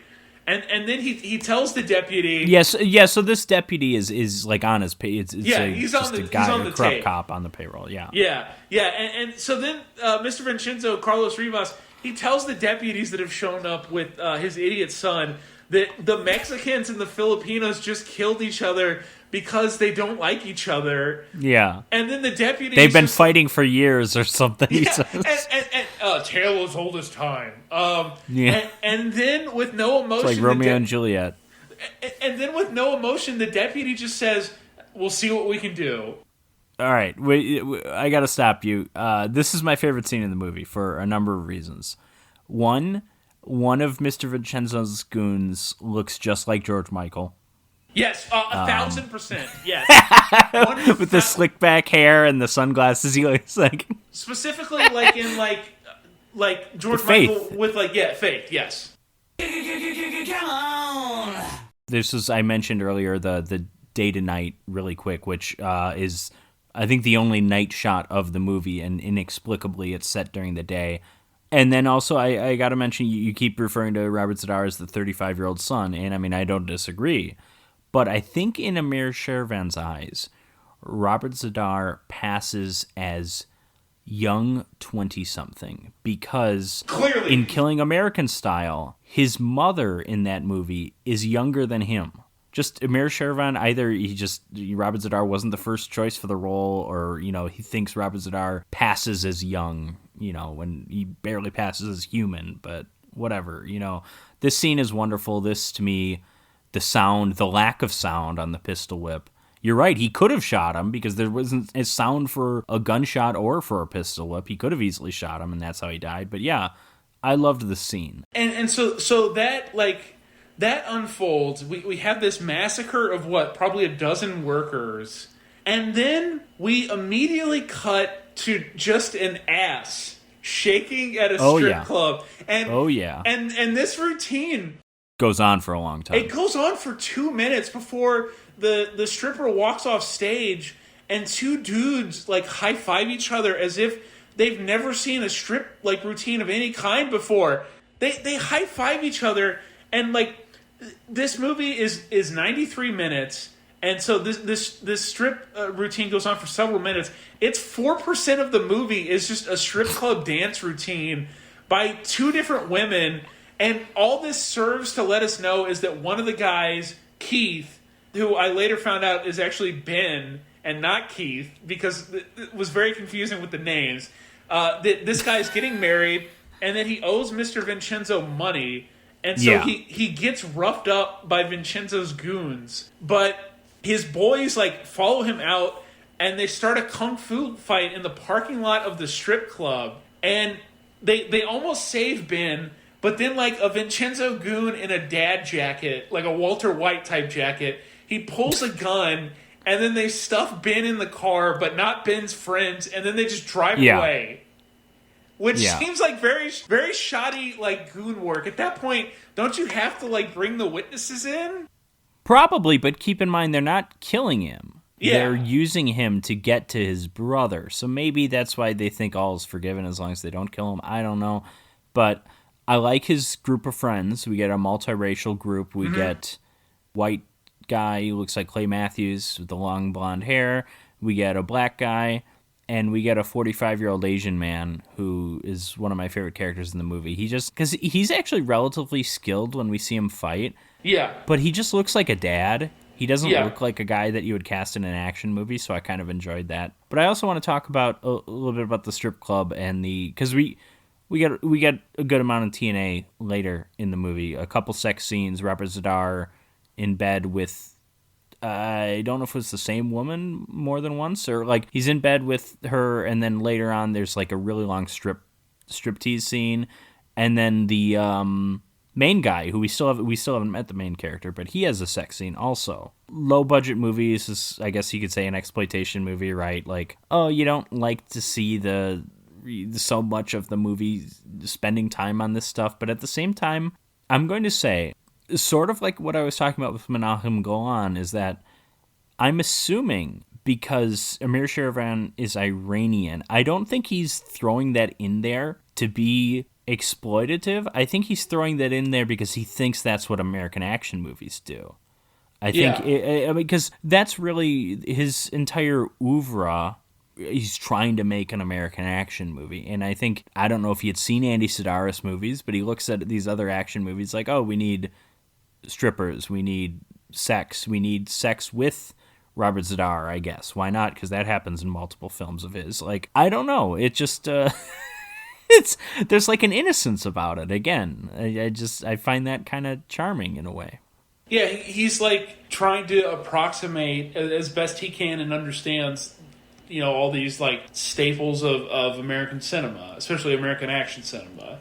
And then he tells the deputy. Yes. So this deputy is like on his pay. He's on the corrupt tape. cop on the payroll. Yeah. And so then Mr. Vincenzo, Carlos Rivas, he tells the deputies that have shown up with his idiot son that the Mexicans and the Filipinos just killed each other because they don't like each other. Yeah. And then the deputies... They've been fighting for years or something. Yeah, and tale as old as time. And then with no emotion... It's like Romeo and Juliet. And then with no emotion, the deputy just says, we'll see what we can do. All right. I got to stop you. This is my favorite scene in the movie for a number of reasons. One of Mr. Vincenzo's goons looks just like George Michael. Yes, 1,000%. Yes, with the slick back hair and the sunglasses, he looks like specifically like in like George Michael with Faith. Yes. Come on. This is I mentioned earlier the day to night really quick, which is I think the only night shot of the movie, and inexplicably it's set during the day. And then also I got to mention you keep referring to Robert Zadar as the 35-year-old son, and I mean I don't disagree. But I think in Amir Shervan's eyes, Robert Zadar passes as young 20-something because clearly in Killing American Style, his mother in that movie is younger than him. Just Amir Shervan, either Robert Zadar wasn't the first choice for the role, or, he thinks Robert Zadar passes as young, when he barely passes as human, but whatever, This scene is wonderful. This, to me... the lack of sound on the pistol whip. You're right, he could have shot him because there wasn't a sound for a gunshot or for a pistol whip. He could have easily shot him, and that's how he died. But yeah, I loved the scene. And so that unfolds. We have this massacre of probably a dozen workers, and then we immediately cut to just an ass shaking at a strip club. And and this routine goes on for a long time. It goes on for 2 minutes before the stripper walks off stage, and two dudes high five each other as if they've never seen a strip routine of any kind before. They high five each other, and this movie is 93 minutes, and so this strip routine goes on for several minutes. It's 4% of the movie is just a strip club dance routine by two different women. And all this serves to let us know is that one of the guys, Keith, who I later found out is actually Ben and not Keith, because it was very confusing with the names, that this guy is getting married and that he owes Mr. Vincenzo money. And so he gets roughed up by Vincenzo's goons. But his boys follow him out, and they start a kung fu fight in the parking lot of the strip club. And they almost save Ben. But then, a Vincenzo goon in a dad jacket, like a Walter White type jacket, he pulls a gun, and then they stuff Ben in the car, but not Ben's friends, and then they just drive away. Which seems like very, very shoddy, goon work. At that point, don't you have to, bring the witnesses in? Probably, but keep in mind, they're not killing him. Yeah. They're using him to get to his brother. So maybe that's why they think all is forgiven as long as they don't kill him. I don't know. But... I like his group of friends. We get a multiracial group. We get white guy who looks like Clay Matthews with the long blonde hair. We get a black guy. and we get a 45-year-old Asian man who is one of my favorite characters in the movie. Because he's actually relatively skilled when we see him fight. Yeah. But he just looks like a dad. He doesn't Yeah. look like a guy that you would cast in an action movie, so I kind of enjoyed that. But I also want to talk about a little bit about the strip club and because we get a good amount of TNA later in the movie. A couple sex scenes, Robert Zadar in bed with, I don't know if it was the same woman more than once, or like he's in bed with her, and then later on there's like a really long striptease scene, and then the main guy who we still haven't met the main character, but he has a sex scene also. Low budget movies is, I guess you could say, an exploitation movie, right? Like, oh, you don't like to see so much of the movie spending time on this stuff, but at the same time, I'm going to say, sort of like what I was talking about with Menahem Golan, is that I'm assuming because Amir Shervan is Iranian, I don't think he's throwing that in there to be exploitative. I think he's throwing that in there because he thinks that's what American action movies do. I think, because that's really his entire oeuvre. He's trying to make an American action movie. And I think, I don't know if he had seen Andy Sidaris movies, but he looks at these other action movies like, oh, we need strippers, we need sex with Robert Zadar, I guess. Why not? Because that happens in multiple films of his. Like, I don't know. It just, there's like an innocence about it. Again, I find that kind of charming in a way. Yeah, he's like trying to approximate as best he can and understands, all these like staples of American cinema, especially American action cinema,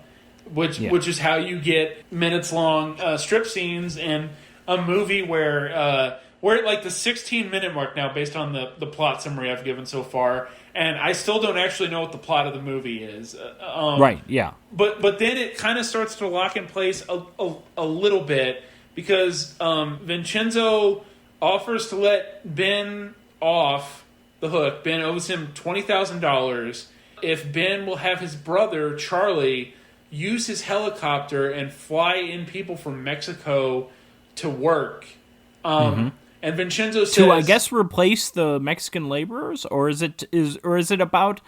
which is how you get minutes long strip scenes in a movie where we're at like the 16-minute mark now based on the plot summary I've given so far, and I still don't actually know what the plot of the movie is. Right, yeah. But then it kind of starts to lock in place a little bit, because Vincenzo offers to let Ben off the hook. Ben owes him $20,000 if Ben will have his brother, Charlie, use his helicopter and fly in people from Mexico to work. And Vincenzo says, to, I guess, replace the Mexican laborers, or is it about?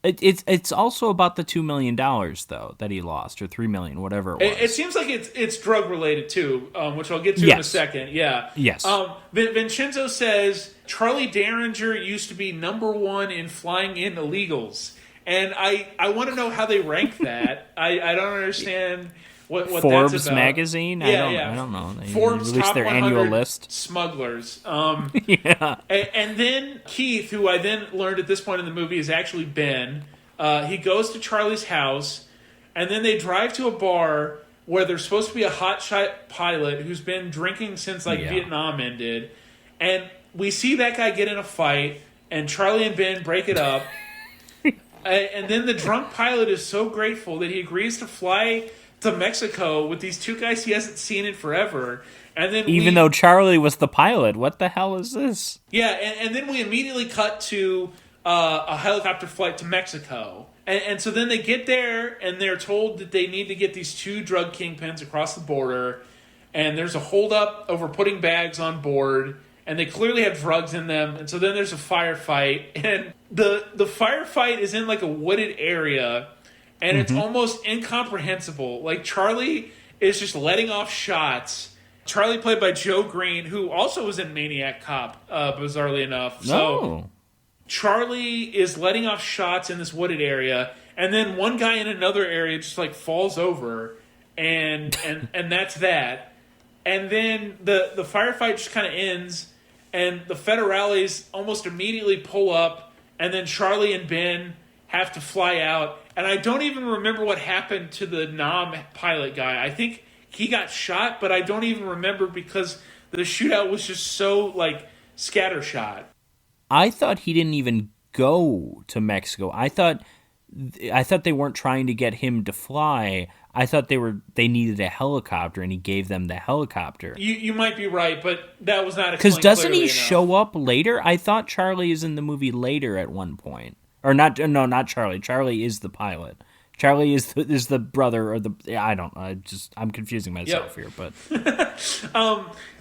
It's also about the $2 million though that he lost, or $3 million, whatever it was. It seems like it's drug related too, which I'll get to in a second. Yeah. Yes. Vincenzo says Charlie Derringer used to be number one in flying in illegals, and I want to know how they rank that. I don't understand. What Forbes that's about. Magazine? I don't know. They Forbes released top their 100 annual list. Smugglers. Yeah. And then Keith, who I then learned at this point in the movie is actually Ben, he goes to Charlie's house, and then they drive to a bar where there's supposed to be a hotshot pilot who's been drinking since Vietnam ended, and we see that guy get in a fight, and Charlie and Ben break it up, and then the drunk pilot is so grateful that he agrees to fly to Mexico with these two guys he hasn't seen in forever. And then even though Charlie was the pilot, what the hell is this? Yeah, and then we immediately cut to a helicopter flight to Mexico. And so then they get there, and they're told that they need to get these two drug kingpins across the border, and there's a holdup over putting bags on board, and they clearly have drugs in them, and so then there's a firefight, and the firefight is in like a wooded area, and it's almost incomprehensible. Like, Charlie is just letting off shots. Charlie, played by Joe Green, who also was in Maniac Cop, bizarrely enough. So Charlie is letting off shots in this wooded area, and then one guy in another area just like falls over, and that's that. And then the firefight just kind of ends, and the federales almost immediately pull up, and then Charlie and Ben have to fly out. And I don't even remember what happened to the Nam pilot guy. I think he got shot, but I don't even remember because the shootout was just so, like, scattershot. I thought he didn't even go to Mexico. I thought they weren't trying to get him to fly. I thought they needed a helicopter, and he gave them the helicopter. You might be right, but that was not explained because doesn't he enough. show up later? I thought Charlie is in the movie later at one point. Or not? No, not Charlie. Charlie is the pilot. Charlie is the brother, or I don't know. I'm confusing myself here, but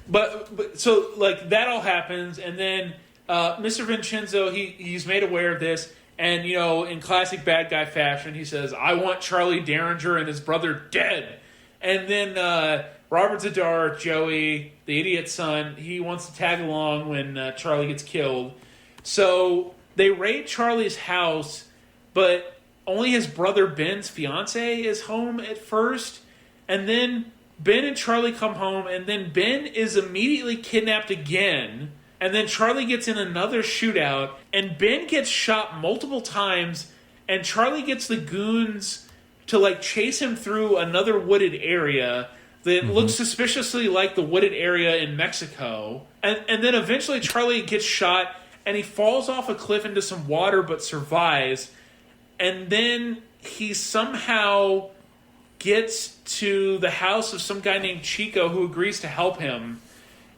but so like that all happens, and then Mr. Vincenzo he's made aware of this, And, in classic bad guy fashion, he says, "I want Charlie Derringer and his brother dead." And then Robert Zadar, Joey, the idiot's son, he wants to tag along when Charlie gets killed. So they raid Charlie's house, but only his brother Ben's fiance is home at first. And then Ben and Charlie come home, and then Ben is immediately kidnapped again. And then Charlie gets in another shootout, and Ben gets shot multiple times, and Charlie gets the goons to chase him through another wooded area that looks suspiciously like the wooded area in Mexico. And then eventually Charlie gets shot, and he falls off a cliff into some water but survives. And then he somehow gets to the house of some guy named Chico who agrees to help him.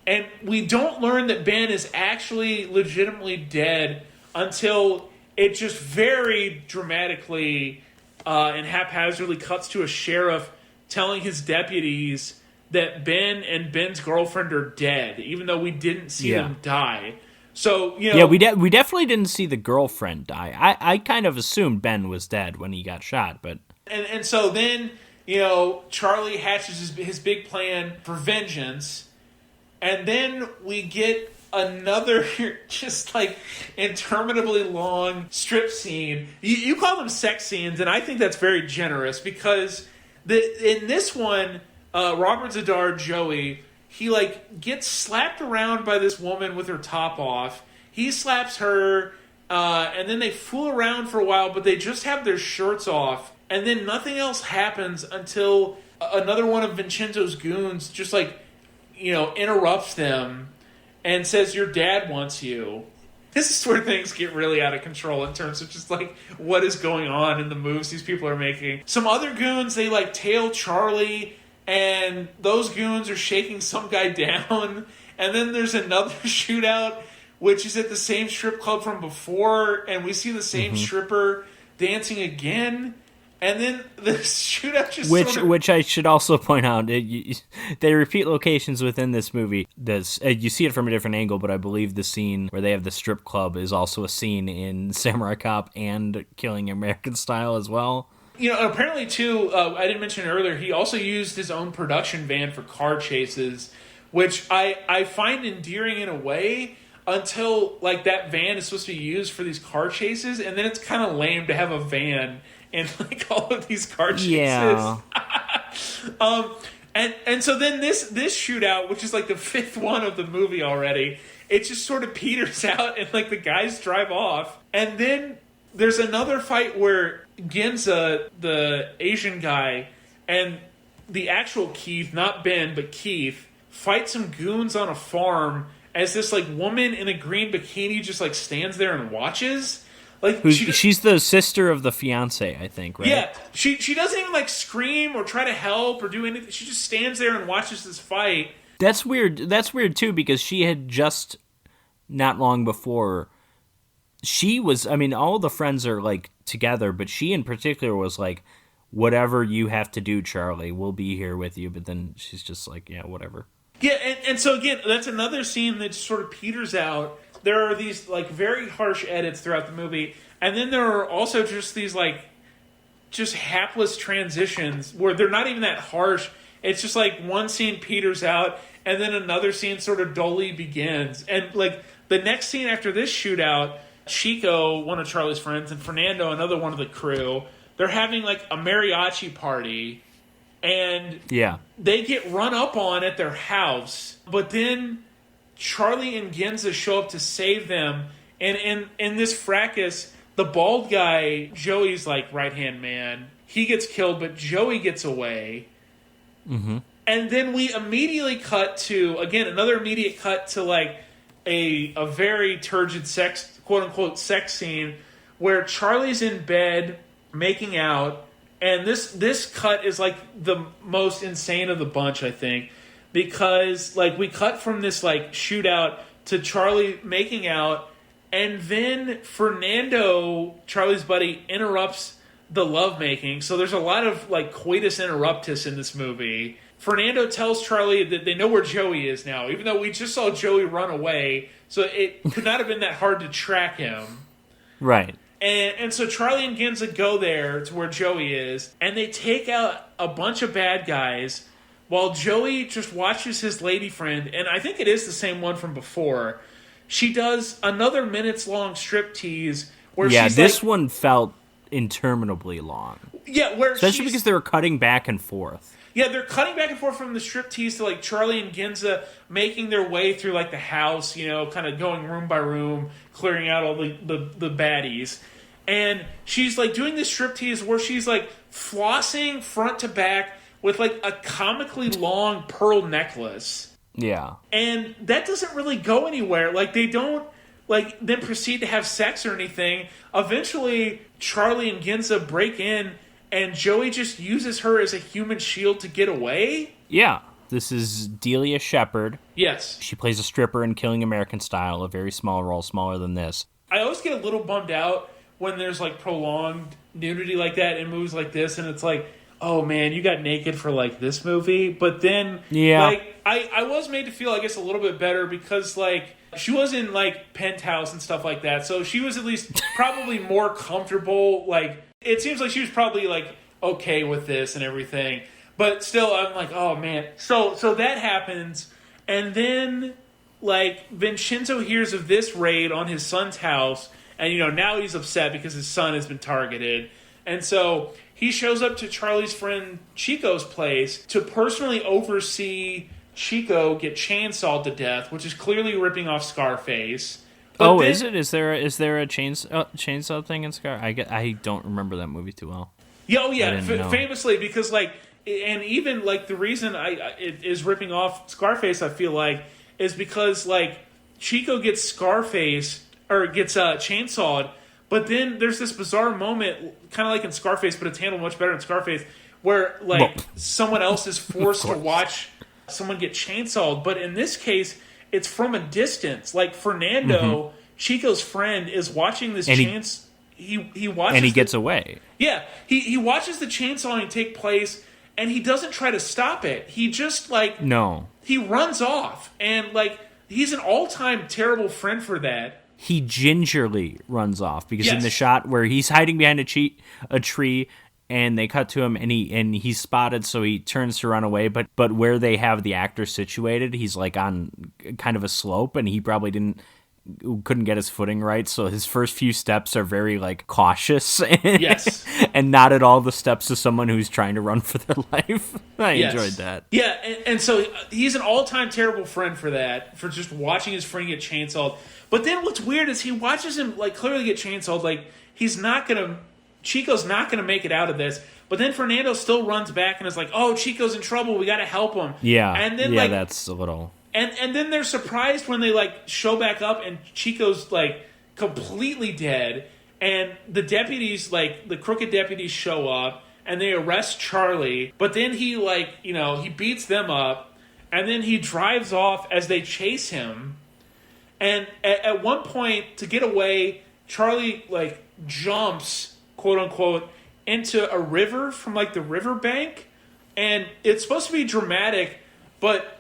And we don't learn that Ben is actually legitimately dead until it just very dramatically and haphazardly cuts to a sheriff telling his deputies that Ben and Ben's girlfriend are dead, even though we didn't see them die. So, we definitely didn't see the girlfriend die. I kind of assumed Ben was dead when he got shot, but... And so then, Charlie hatches his big plan for vengeance. And then we get another just interminably long strip scene. You call them sex scenes, and I think that's very generous because in this one, Robert Zadar, Joey, he gets slapped around by this woman with her top off. He slaps her, and then they fool around for a while, but they just have their shirts off. And then nothing else happens until another one of Vincenzo's goons just interrupts them and says, "Your dad wants you." This is where things get really out of control in terms of just what is going on in the moves these people are making. Some other goons, they tail Charlie, and those goons are shaking some guy down. And then there's another shootout, which is at the same strip club from before, and we see the same stripper dancing again. And then the shootout just which I should also point out, they repeat locations within this movie. You see it from a different angle, but I believe the scene where they have the strip club is also a scene in Samurai Cop and Killing American Style as well. Apparently, too, I didn't mention earlier, he also used his own production van for car chases, which I find endearing in a way until, that van is supposed to be used for these car chases, and then it's kind of lame to have a van in, all of these car chases. Yeah. And so then this shootout, which is, the fifth one of the movie already, it just sort of peters out, and, the guys drive off. And then there's another fight where Ginza, the Asian guy, and the actual Keith, not Ben, but Keith, fight some goons on a farm as this, woman in a green bikini just, stands there and watches. She's the sister of the fiance, I think, right? Yeah. She doesn't even, scream or try to help or do anything. She just stands there and watches this fight. That's weird. That's weird, too, because she had just, not long before, she was, all the friends are, together, but she in particular was whatever you have to do, Charlie, we'll be here with you. But then she's just yeah, whatever. Yeah, and so again, that's another scene that sort of peters out. There are these very harsh edits throughout the movie, and then there are also just these just hapless transitions where they're not even that harsh. It's just one scene peters out, and then another scene sort of dully begins. And the next scene after this shootout, Chico, one of Charlie's friends, and Fernando, another one of the crew, they're having a mariachi party, and they get run up on at their house, but then Charlie and Ginza show up to save them, and in this fracas, the bald guy, Joey's right-hand man, he gets killed, but Joey gets away. Mm-hmm. And then we immediately cut to, again, another immediate cut to a very turgid sex, quote-unquote sex scene, where Charlie's in bed making out, and this cut is the most insane of the bunch, I think, because we cut from this shootout to Charlie making out, and then Fernando, Charlie's buddy, interrupts the lovemaking. So there's a lot of coitus interruptus in this movie. Fernando tells Charlie that they know where Joey is now, even though we just saw Joey run away, so it could not have been that hard to track him. Right. And so Charlie and Ginza go there to where Joey is, and they take out a bunch of bad guys while Joey just watches his lady friend, and I think it is the same one from before. She does another minutes-long striptease where she's this one felt interminably long. Yeah, where especially because they were cutting back and forth. Yeah, they're cutting back and forth from the striptease to like Charlie and Ginza making their way through like the house, you know, kind of going room by room, clearing out all the baddies. And she's like doing this striptease where she's like flossing front to back with like a comically long pearl necklace. Yeah. And that doesn't really go anywhere. Like they don't like then proceed to have sex or anything. Eventually Charlie and Ginza break in and Joey just uses her as a human shield to get away. Yeah. This is Delia Shepard. Yes. She plays a stripper in Killing American Style, a very small role, smaller than this. I always get a little bummed out when there's like prolonged nudity like that in movies like this, and it's like, oh man, you got naked for like this movie. But then, like, I was made to feel, I guess, a little bit better because like she was in like Penthouse and stuff like that, so she was at least probably more comfortable. Like, it seems like she was probably like okay with this and everything. But still, I'm like, oh man. So that happens, and then like Vincenzo hears of this raid on his son's house. And, you know, now he's upset because his son has been targeted. And so he shows up to Charlie's friend Chico's place to personally oversee Chico get chainsawed to death, which is clearly ripping off Scarface. But is it? Is there a chainsaw thing in Scar? I don't remember that movie too well. Yeah, famously, because, like, and even, like, the reason it is ripping off Scarface, I feel like, is because, like, Chico gets Scarface... or gets chainsawed, but then there's this bizarre moment, kind of like in Scarface, but it's handled much better in Scarface, where like someone else is forced to watch someone get chainsawed. But in this case, it's from a distance. Like Fernando, Chico's friend, is watching this He watches and he gets away. Yeah, he watches the chainsawing take place, and he doesn't try to stop it. He just he runs off, and like he's an all-time terrible friend for that. He gingerly runs off because in the shot where he's hiding behind a tree and they cut to him and he's spotted, so he turns to run away, but where they have the actor situated, he's like on kind of a slope, and he probably couldn't get his footing right, so his first few steps are very like cautious and not at all the steps of someone who's trying to run for their life. I enjoyed that. Yeah, and so he's an all-time terrible friend for that, for just watching his friend get chainsawed. But then what's weird is he watches him like clearly get chainsawed, like Chico's not gonna make it out of this. But then Fernando still runs back and is like, oh, Chico's in trouble, we gotta help him. Yeah. And then that's a little. And then they're surprised when they like show back up and Chico's like completely dead, and the deputies, like the crooked deputies, show up and they arrest Charlie. But then he he beats them up, and then he drives off as they chase him. And at one point, to get away, Charlie like jumps, quote unquote, into a river from like the riverbank, and it's supposed to be dramatic, but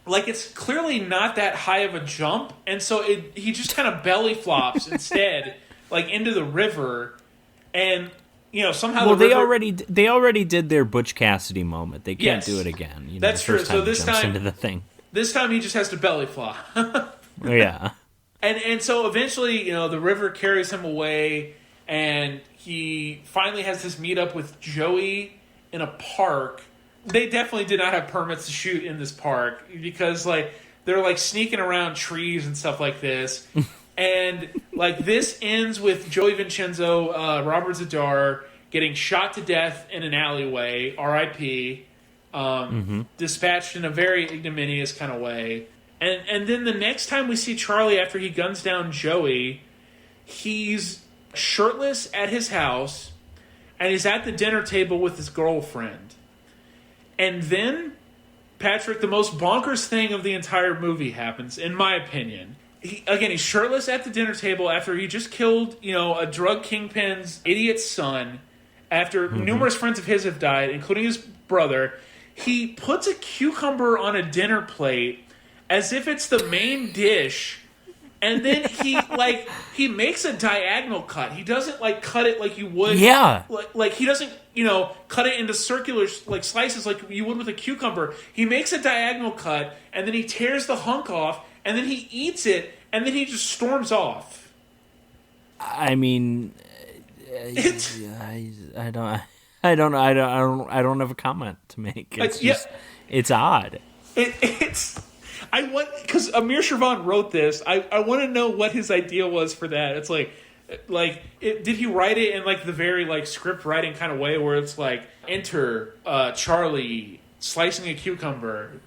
like it's clearly not that high of a jump, and so he just kind of belly flops instead, like into the river, and somehow they already did their Butch Cassidy moment. They can't do it again. That's true. So this time into the thing. This time he just has to belly flop. Yeah. And so eventually, the river carries him away, and he finally has this meetup with Joey in a park. They definitely did not have permits to shoot in this park because, like, they're, like, sneaking around trees and stuff like this. And, like, this ends with Joey Vincenzo, Robert Zadar, getting shot to death in an alleyway, R.I.P., dispatched in a very ignominious kind of way. And then the next time we see Charlie after he guns down Joey, he's shirtless at his house, and he's at the dinner table with his girlfriend. And then, Patrick, the most bonkers thing of the entire movie happens, in my opinion. He's shirtless at the dinner table after he just killed, a drug kingpin's idiot son, after numerous friends of his have died, including his brother. He puts a cucumber on a dinner plate as if it's the main dish, And then he makes a diagonal cut. He doesn't like cut it like you would. Yeah. Like he doesn't, cut it into circular like slices like you would with a cucumber. He makes a diagonal cut and then he tears the hunk off and then he eats it and then he just storms off. I mean, I don't have a comment to make. It's odd. Because Amir Shervan wrote this. I want to know what his idea was for that. It's did he write it in like the very like script writing kind of way where it's like enter Charlie slicing a cucumber,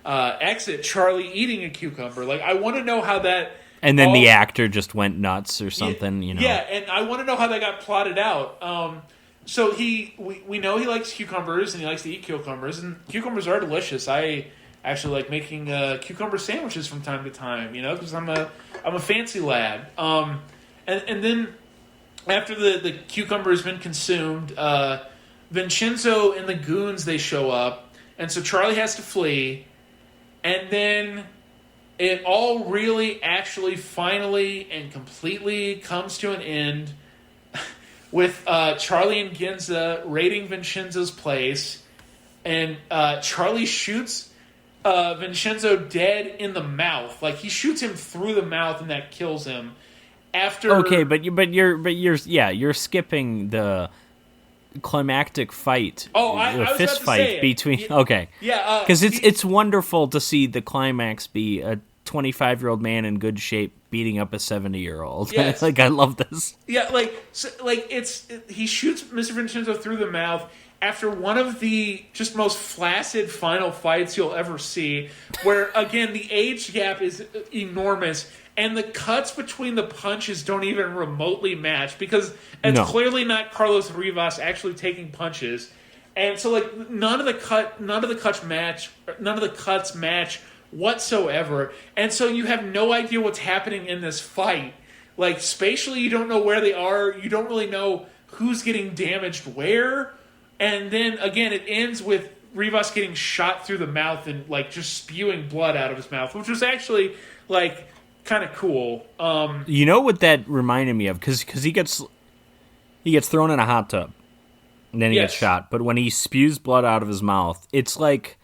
exit Charlie eating a cucumber. Like I want to know how that. And then the actor just went nuts or something, Yeah, and I want to know how that got plotted out. So we know he likes cucumbers and he likes to eat cucumbers, and cucumbers are delicious. I actually like making cucumber sandwiches from time to time, because I'm a fancy lad. And then after the cucumber has been consumed, Vincenzo and the goons, they show up, and so Charlie has to flee, and then it all really actually finally and completely comes to an end with Charlie and Ginza raiding Vincenzo's place, and Charlie shoots Vincenzo dead in the mouth. Like he shoots him through the mouth, and that kills him. Okay, but you're skipping the climactic fight. I was fist about to fight say it. between. Okay, Yeah, because it's wonderful to see the climax be a 25-year-old man in good shape beating up a 70-year-old. Yes. Like I love this. Yeah, he shoots Mr. Vincenzo through the mouth after one of the just most flaccid final fights you'll ever see, where again the age gap is enormous and the cuts between the punches don't even remotely match because it's clearly not Carlos Rivas actually taking punches, and so like none of the cuts match whatsoever, and so you have no idea what's happening in this fight. Like spatially, you don't know where they are. You don't really know who's getting damaged where. And then again, it ends with Rivas getting shot through the mouth and like just spewing blood out of his mouth, which was actually like kind of cool. You know what that reminded me of? Because he gets thrown in a hot tub, and then he gets shot. But when he spews blood out of his mouth, it's like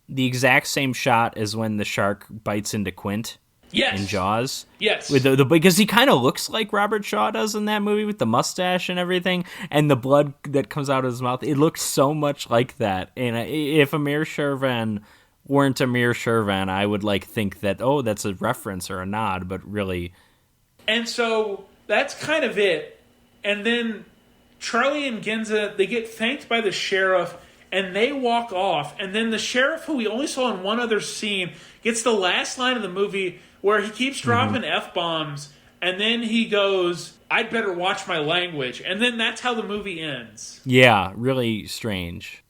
the exact same shot as when the shark bites into Quint. Yes. In Jaws. Yes. With the because he kind of looks like Robert Shaw does in that movie with the mustache and everything, and the blood that comes out of his mouth. It looks so much like that. And if Amir Shervan weren't Amir Shervan, I would think that, that's a reference or a nod, but really. And so that's kind of it. And then Charlie and Ginza, they get thanked by the sheriff, and they walk off. And then the sheriff, who we only saw in one other scene, gets the last line of the movie where he keeps dropping F-bombs, and then he goes, "I'd better watch my language." And then that's how the movie ends. Yeah, really strange.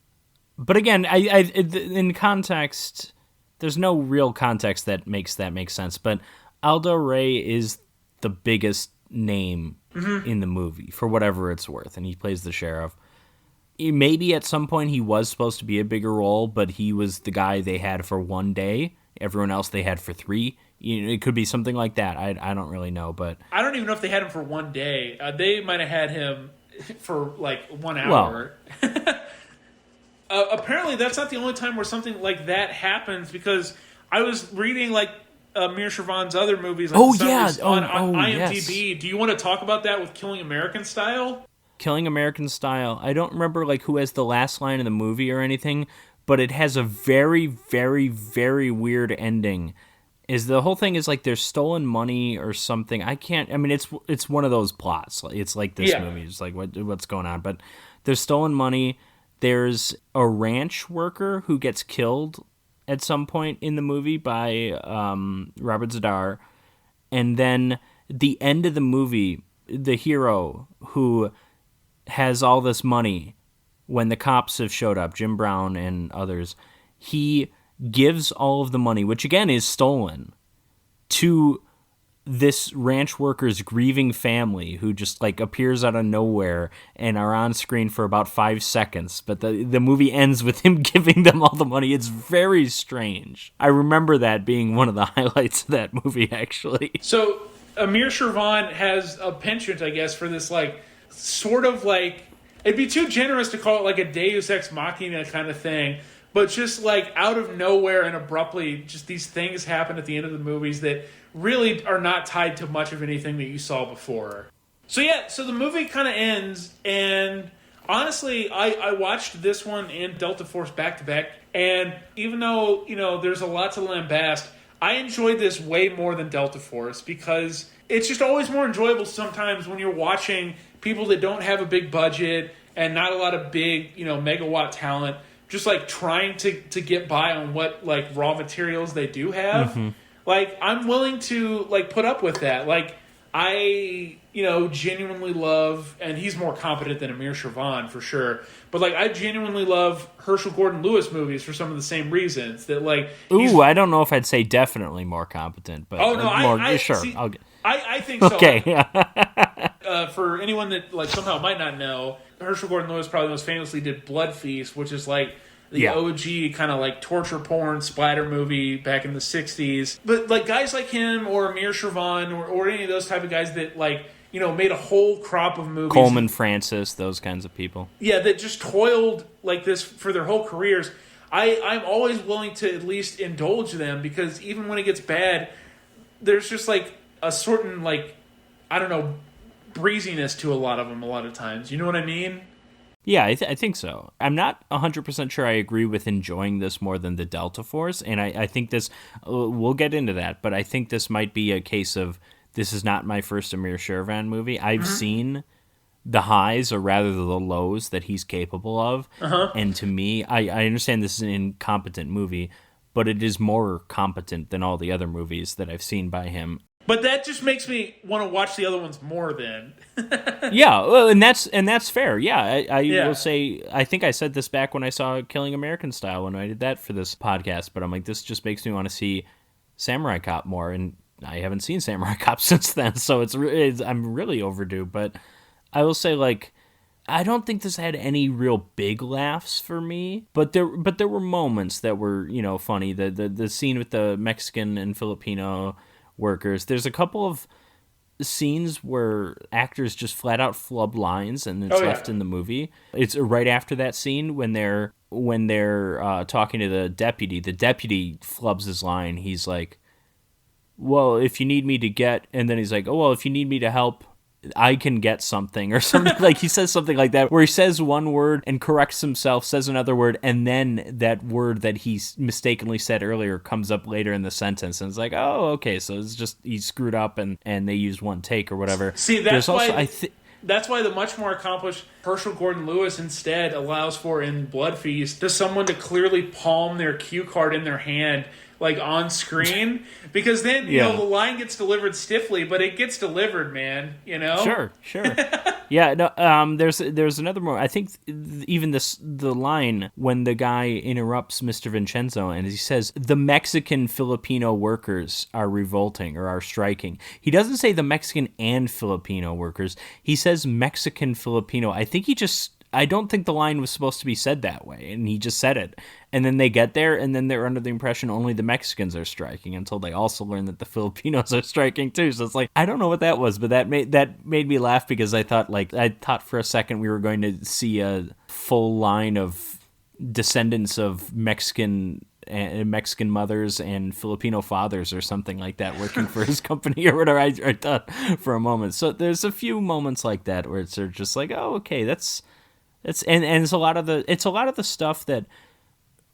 But again, I in context, there's no real context that makes sense. But Aldo Ray is the biggest name in the movie, for whatever it's worth, and he plays the sheriff. Maybe at some point he was supposed to be a bigger role, but he was the guy they had for one day. Everyone else they had for 3. It could be something like that. I don't really know, but I don't even know if they had him for one day. They might have had him for 1 hour. Well. Apparently, that's not the only time where something like that happens, because I was reading Amir Shervan's other movies. On IMDb. Yes. Do you want to talk about that with Killing American Style? Killing American Style. I don't remember who has the last line of the movie or anything, but it has a very, very, very weird ending. The whole thing is there's stolen money or something. It's one of those plots. It's like this movie. It's what's going on? But there's stolen money. There's a ranch worker who gets killed at some point in the movie by Robert Zadar. And then the end of the movie, the hero who has all this money, when the cops have showed up, Jim Brown and others, he gives all of the money, which again is stolen, to this ranch worker's grieving family who just like appears out of nowhere and are on screen for about 5 seconds, but the movie ends with him giving them all the money. It's very strange. I remember that being one of the highlights of that movie, actually. So Amir Shervan has a penchant, I guess, for this like sort of like, it'd be too generous to call it like a Deus Ex Machina kind of thing, but just like out of nowhere and abruptly, just these things happen at the end of the movies that really are not tied to much of anything that you saw before. So the movie kind of ends, and honestly, I watched this one and Delta Force back to back, and even though, there's a lot to lambast, I enjoyed this way more than Delta Force, because it's just always more enjoyable sometimes when you're watching people that don't have a big budget and not a lot of big, megawatt talent, just like trying to get by on what like raw materials they do have. Mm-hmm. Like, I'm willing to like put up with that. Like, I genuinely love, and he's more competent than Amir Shervan for sure, but like I genuinely love Herschel Gordon Lewis movies for some of the same reasons that like. I don't know if I'd say definitely more competent, but sure. See, I think so. Okay, yeah. For anyone that like somehow might not know, Herschel Gordon Lewis probably most famously did Blood Feast, which is like the OG kind of like torture porn splatter movie back in the 60s. But like guys like him or Amir Shervan or any of those type of guys that like, made a whole crop of movies. Coleman Francis, those kinds of people. Yeah, that just toiled like this for their whole careers. I'm always willing to at least indulge them, because even when it gets bad, there's just like a certain like, I don't know, breeziness to a lot of them a lot of times. You know what I mean? Yeah, I think so. I'm not 100% sure I agree with enjoying this more than the Delta Force, and I think this, we'll get into that, but I think this might be a case of, this is not my first Amir Shervan movie. I've seen the highs, or rather the lows, that he's capable of, and to me, I understand this is an incompetent movie, but it is more competent than all the other movies that I've seen by him. But that just makes me want to watch the other ones more then. Yeah, well, and that's fair. Yeah, I will say, I think I said this back when I saw Killing American Style, when I did that for this podcast, but I'm like, this just makes me want to see Samurai Cop more, and I haven't seen Samurai Cop since then, so I'm really overdue. But I will say, like, I don't think this had any real big laughs for me, but there were moments that were, funny. The scene with the Mexican and Filipino workers. There's a couple of scenes where actors just flat out flub lines, and it's left in the movie. It's right after that scene when they're talking to the deputy. The deputy flubs his line. He's like, well, if you need me to get, and then he's like, oh, well, if you need me to help, I can get something, or something. Like, he says something like that, where he says one word and corrects himself, says another word, and then that word that he mistakenly said earlier comes up later in the sentence, and it's like, oh, okay, so it's just he screwed up and they used one take or whatever. See, that's why that's why the much more accomplished Herschel Gordon Lewis instead allows for, in Blood Feast, to someone to clearly palm their cue card in their hand, like on screen, because then the line gets delivered stiffly, but it gets delivered, man. Sure. Yeah, no. There's another more. I think even the line when the guy interrupts Mr. Vincenzo and he says the Mexican Filipino workers are revolting or are striking. He doesn't say the Mexican and Filipino workers. He says Mexican Filipino. I don't think the line was supposed to be said that way, and he just said it. And then they get there, and then they're under the impression only the Mexicans are striking, until they also learn that the Filipinos are striking too. So it's like, I don't know what that was, but that made me laugh, because I thought for a second we were going to see a full line of descendants of Mexican mothers and Filipino fathers or something like that working for his company or whatever. I thought for a moment. So there's a few moments like that where it's just like, oh, okay, it's a lot of the stuff that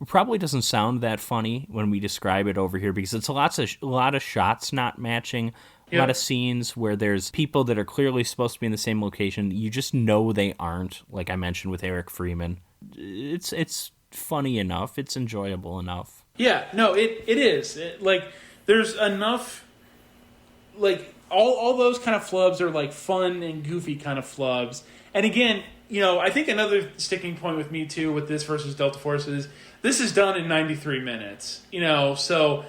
probably doesn't sound that funny when we describe it over here, because it's a lot of shots not matching, a lot of scenes where there's people that are clearly supposed to be in the same location. You just know they aren't, like I mentioned with Eric Freeman. It's funny enough. It's enjoyable enough. Yeah, no, it is. There's enough, like, all those kind of flubs are like fun and goofy kind of flubs. And again, I think another sticking point with me too with this versus Delta Force is this is done in 93 minutes. So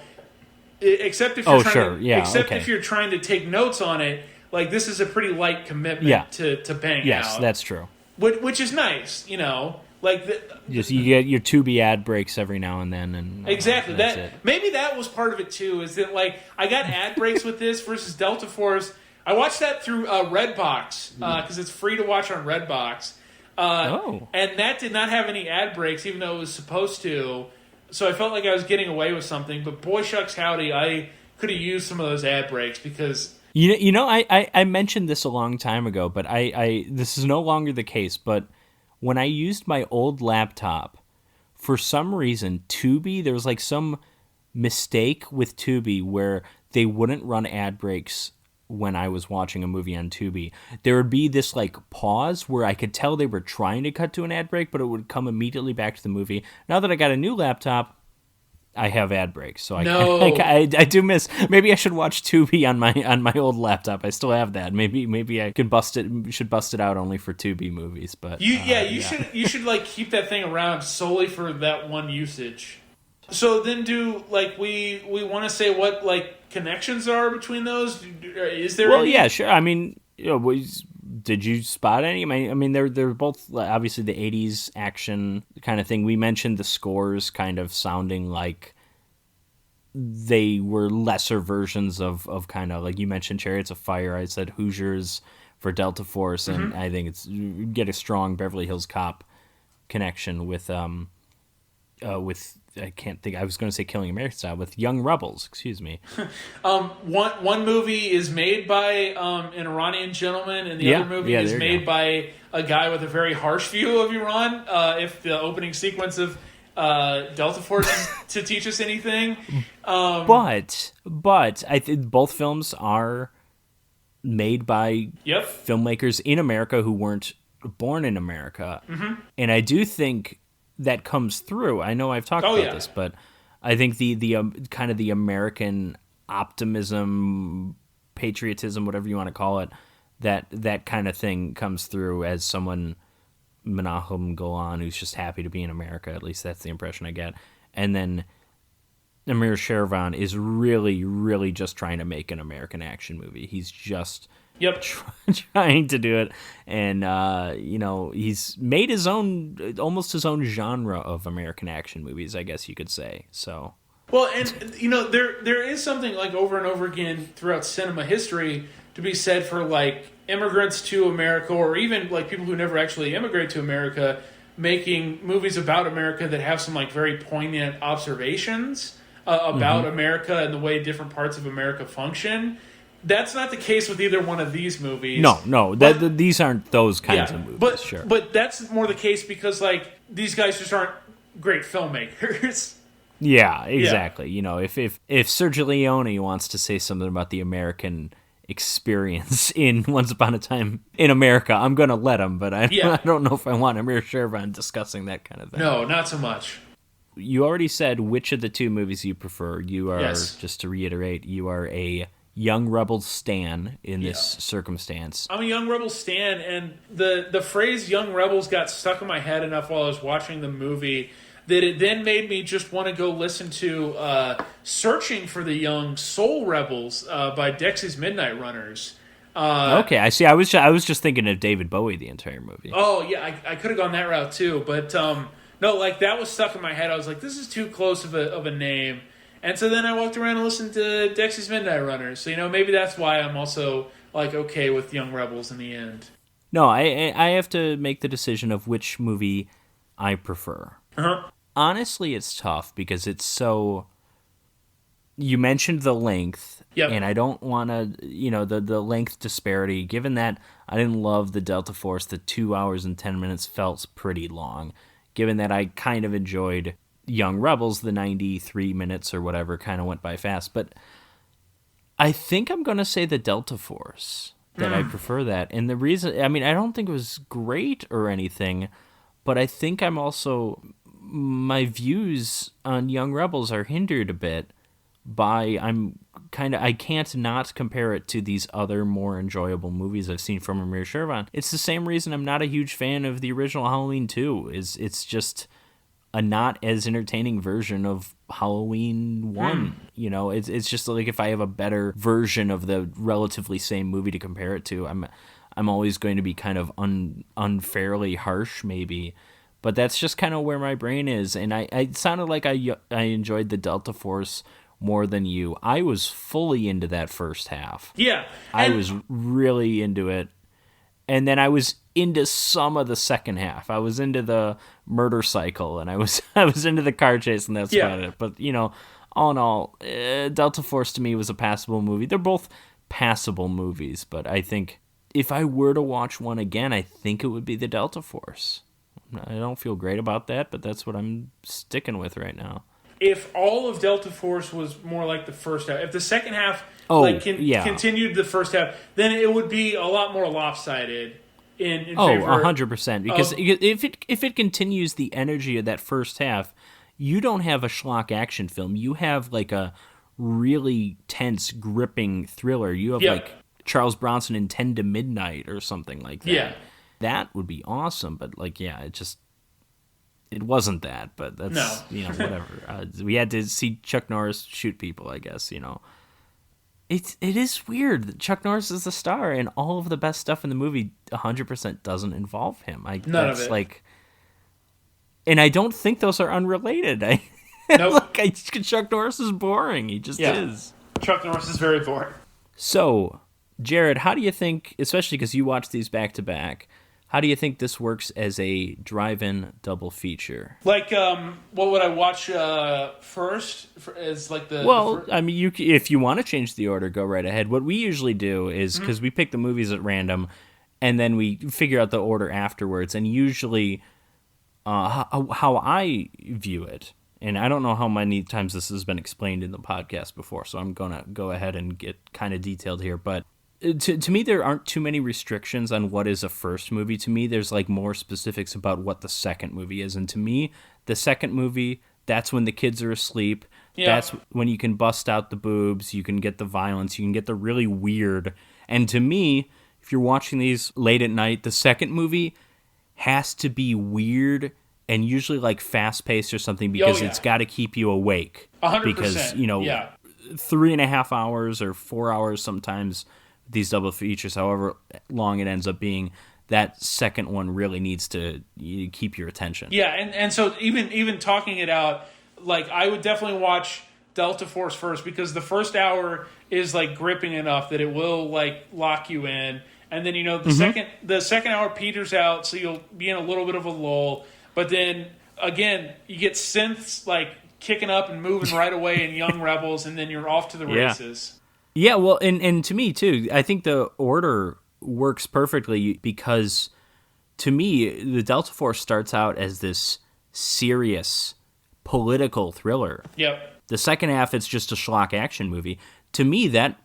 Except if you're okay. if you're trying to take notes on it, like this is a pretty light commitment to bang out. Yes, that's true. Which is nice, you know. Like just you get your Tubi ad breaks every now and then, and exactly that's that. it. Maybe that was part of it too. Is that like I got ad breaks with this versus Delta Force. I watched that through Redbox because it's free to watch on Redbox. And that did not have any ad breaks, even though it was supposed to. So I felt like I was getting away with something. But boy shucks howdy, I could have used some of those ad breaks because I mentioned this a long time ago, but I this is no longer the case. But when I used my old laptop, for some reason, Tubi, there was like some mistake with Tubi where they wouldn't run ad breaks when I was watching a movie on Tubi. There would be this like pause where I could tell they were trying to cut to an ad break, but it would come immediately back to the movie. Now that I got a new laptop, I have ad breaks, so I do miss. Maybe I should watch Tubi on my old laptop. I still have that. Maybe I can should bust it out only for Tubi movies. But you should like keep that thing around solely for that one usage. So then, we want to say what like connections are between those? Is there? Well, any? Yeah, sure. I mean, did you spot any? I mean, they're both obviously the '80s action kind of thing. We mentioned the scores kind of sounding like they were lesser versions of kind of like you mentioned Chariots of Fire. I said Hoosiers for Delta Force, and I think it's get a strong Beverly Hills Cop connection with I can't think. I was going to say Killing American Style with Young Rebels. Excuse me. One movie is made by an Iranian gentleman, and the other movie is made by a guy with a very harsh view of Iran. If the opening sequence of Delta Force is to teach us anything, but I think both films are made by filmmakers in America who weren't born in America, and I do think that comes through. I know I've talked about this, but I think the kind of the American optimism, patriotism, whatever you want to call it, that kind of thing comes through as someone, Menahem Golan, who's just happy to be in America. At least that's the impression I get. And then Amir Shervan is really, really just trying to make an American action movie. He's just trying to do it, and he's made his own, almost his own genre of American action movies, I guess you could say. So well, and there is something like over and over again throughout cinema history to be said for like immigrants to America, or even like people who never actually immigrated to America, making movies about America that have some like very poignant observations about America and the way different parts of America function. That's not the case with either one of these movies. No, these aren't those kinds of movies. But that's more the case because like these guys just aren't great filmmakers. Yeah, exactly. Yeah. If Sergio Leone wants to say something about the American experience in Once Upon a Time in America, I'm going to let him, but I don't know if I want Amir Shervan discussing that kind of thing. No, not so much. You already said which of the two movies you prefer. You are, just to reiterate, you are a Young Rebels stan in this circumstance. I'm a Young Rebels stan, and the phrase Young Rebels got stuck in my head enough while I was watching the movie that it then made me just want to go listen to Searching for the Young Soul Rebels by Dexy's Midnight Runners. Okay, I see. I was just thinking of David Bowie the entire movie. Oh, yeah, I could have gone that route too, but no, like that was stuck in my head. I was like, this is too close of a name. And so then I walked around and listened to Dexy's Midnight Runners. So, maybe that's why I'm also, like, okay with Young Rebels in the end. No, I have to make the decision of which movie I prefer. Honestly, it's tough because it's so... You mentioned the length, and I don't want to, the length disparity. Given that I didn't love the Delta Force, the 2 hours and 10 minutes felt pretty long. Given that I kind of enjoyed Young Rebels, the 93 minutes or whatever kind of went by fast. But I think I'm going to say the Delta Force, that I prefer that. And the reason, I don't think it was great or anything, but I think I'm also, my views on Young Rebels are hindered a bit by, I can't not compare it to these other more enjoyable movies I've seen from Amir Shervan. It's the same reason I'm not a huge fan of the original Halloween 2, it's just... a not as entertaining version of Halloween 1. You know, it's just like if I have a better version of the relatively same movie to compare it to, I'm always going to be kind of unfairly harsh maybe. But that's just kind of where my brain is. And it sounded like I enjoyed the Delta Force more than you. I was fully into that first half. Yeah. I was really into it. And then I was into some of the second half. I was into the murder cycle, and I was into the car chase, and that's about it. But, you know, all in all, Delta Force to me was a passable movie. They're both passable movies, but I think if I were to watch one again, I think it would be the Delta Force. I don't feel great about that, but that's what I'm sticking with right now. If all of Delta Force was more like the first half, if the second half continued the first half, then it would be a lot more lopsided in favor 100%. Because if it continues the energy of that first half, you don't have a schlock action film. You have like a really tense, gripping thriller. You have like Charles Bronson in 10 to Midnight or something like that. Yeah. That would be awesome, but like, it wasn't that, but that's, you know, whatever. We had to see Chuck Norris shoot people, I guess, you know. It is weird that Chuck Norris is the star, and all of the best stuff in the movie 100% doesn't involve him. None of it. Like, and I don't think those are unrelated. Nope. Chuck Norris is boring. He just is. Chuck Norris is very boring. So, Jared, how do you think, especially because you watch these back-to-back, how do you think this works as a drive-in double feature? Like, what would I watch first? As like the well, I mean, if you want to change the order, go right ahead. What we usually do is because we pick the movies at random, and then we figure out the order afterwards. And usually, how I view it, and I don't know how many times this has been explained in the podcast before, so I'm gonna go ahead and get kind of detailed here, but. To me, there aren't too many restrictions on what is a first movie. To me, there's like more specifics about what the second movie is. And to me, the second movie, that's when the kids are asleep. Yeah. That's when you can bust out the boobs. You can get the violence. You can get the really weird. And to me, if you're watching these late at night, the second movie has to be weird and usually like fast-paced or something because it's got to keep you awake. 100%. Because, you know, 3.5 hours or 4 hours sometimes, these double features, however long it ends up being, that second one really needs to keep your attention. Yeah, and so even talking it out, like I would definitely watch Delta Force first because the first hour is like gripping enough that it will like lock you in, and then you know the second hour peters out, so you'll be in a little bit of a lull, but then again you get synths like kicking up and moving right away in Young Rebels, and then you're off to the races. Yeah, well, and to me, too, I think the order works perfectly because, to me, the Delta Force starts out as this serious political thriller. Yep. The second half, it's just a schlock action movie. To me, that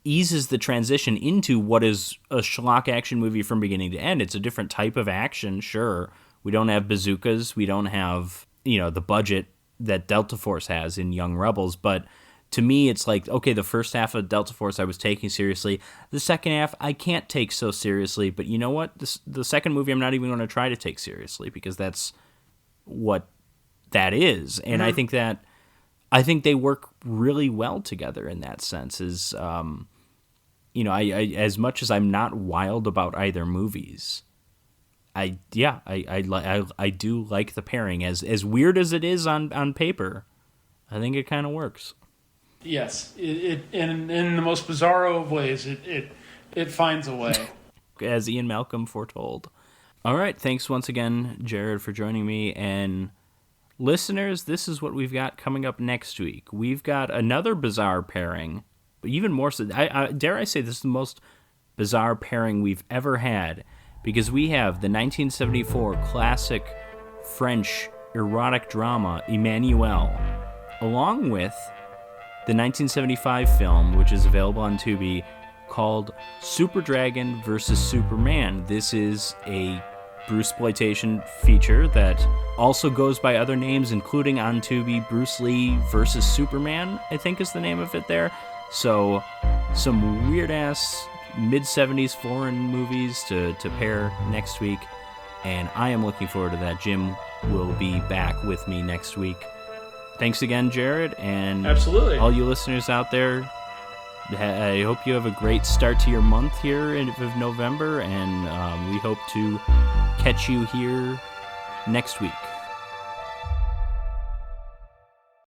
eases the transition into what is a schlock action movie from beginning to end. It's a different type of action, sure. We don't have bazookas. We don't have, you know, the budget that Delta Force has in Young Rebels, but to me, it's like, okay, the first half of Delta Force I was taking seriously. The second half, I can't take so seriously. But you know what? The second movie, I'm not even going to try to take seriously because that's what that is. And I think they work really well together in that sense. Is you know, I as much as I'm not wild about either movies, I do like the pairing. As weird as it is on paper, I think it kind of works. Yes, it in the most bizarro of ways, it finds a way. As Ian Malcolm foretold. All right, thanks once again, Jared, for joining me. And listeners, this is what we've got coming up next week. We've got another bizarre pairing, but even more so, dare I say this is the most bizarre pairing we've ever had, because we have the 1974 classic French erotic drama, Emmanuel, along with the 1975 film, which is available on Tubi, called Super Dragon vs. Superman. This is a Bruceploitation feature that also goes by other names, including on Tubi, Bruce Lee vs. Superman, I think is the name of it there. So, some weird-ass mid-70s foreign movies to pair next week. and I am looking forward to that. Jim will be back with me next week. Thanks again, Jared, and Absolutely. all you listeners out there, I hope you have a great start to your month here of November, and we hope to catch you here next week.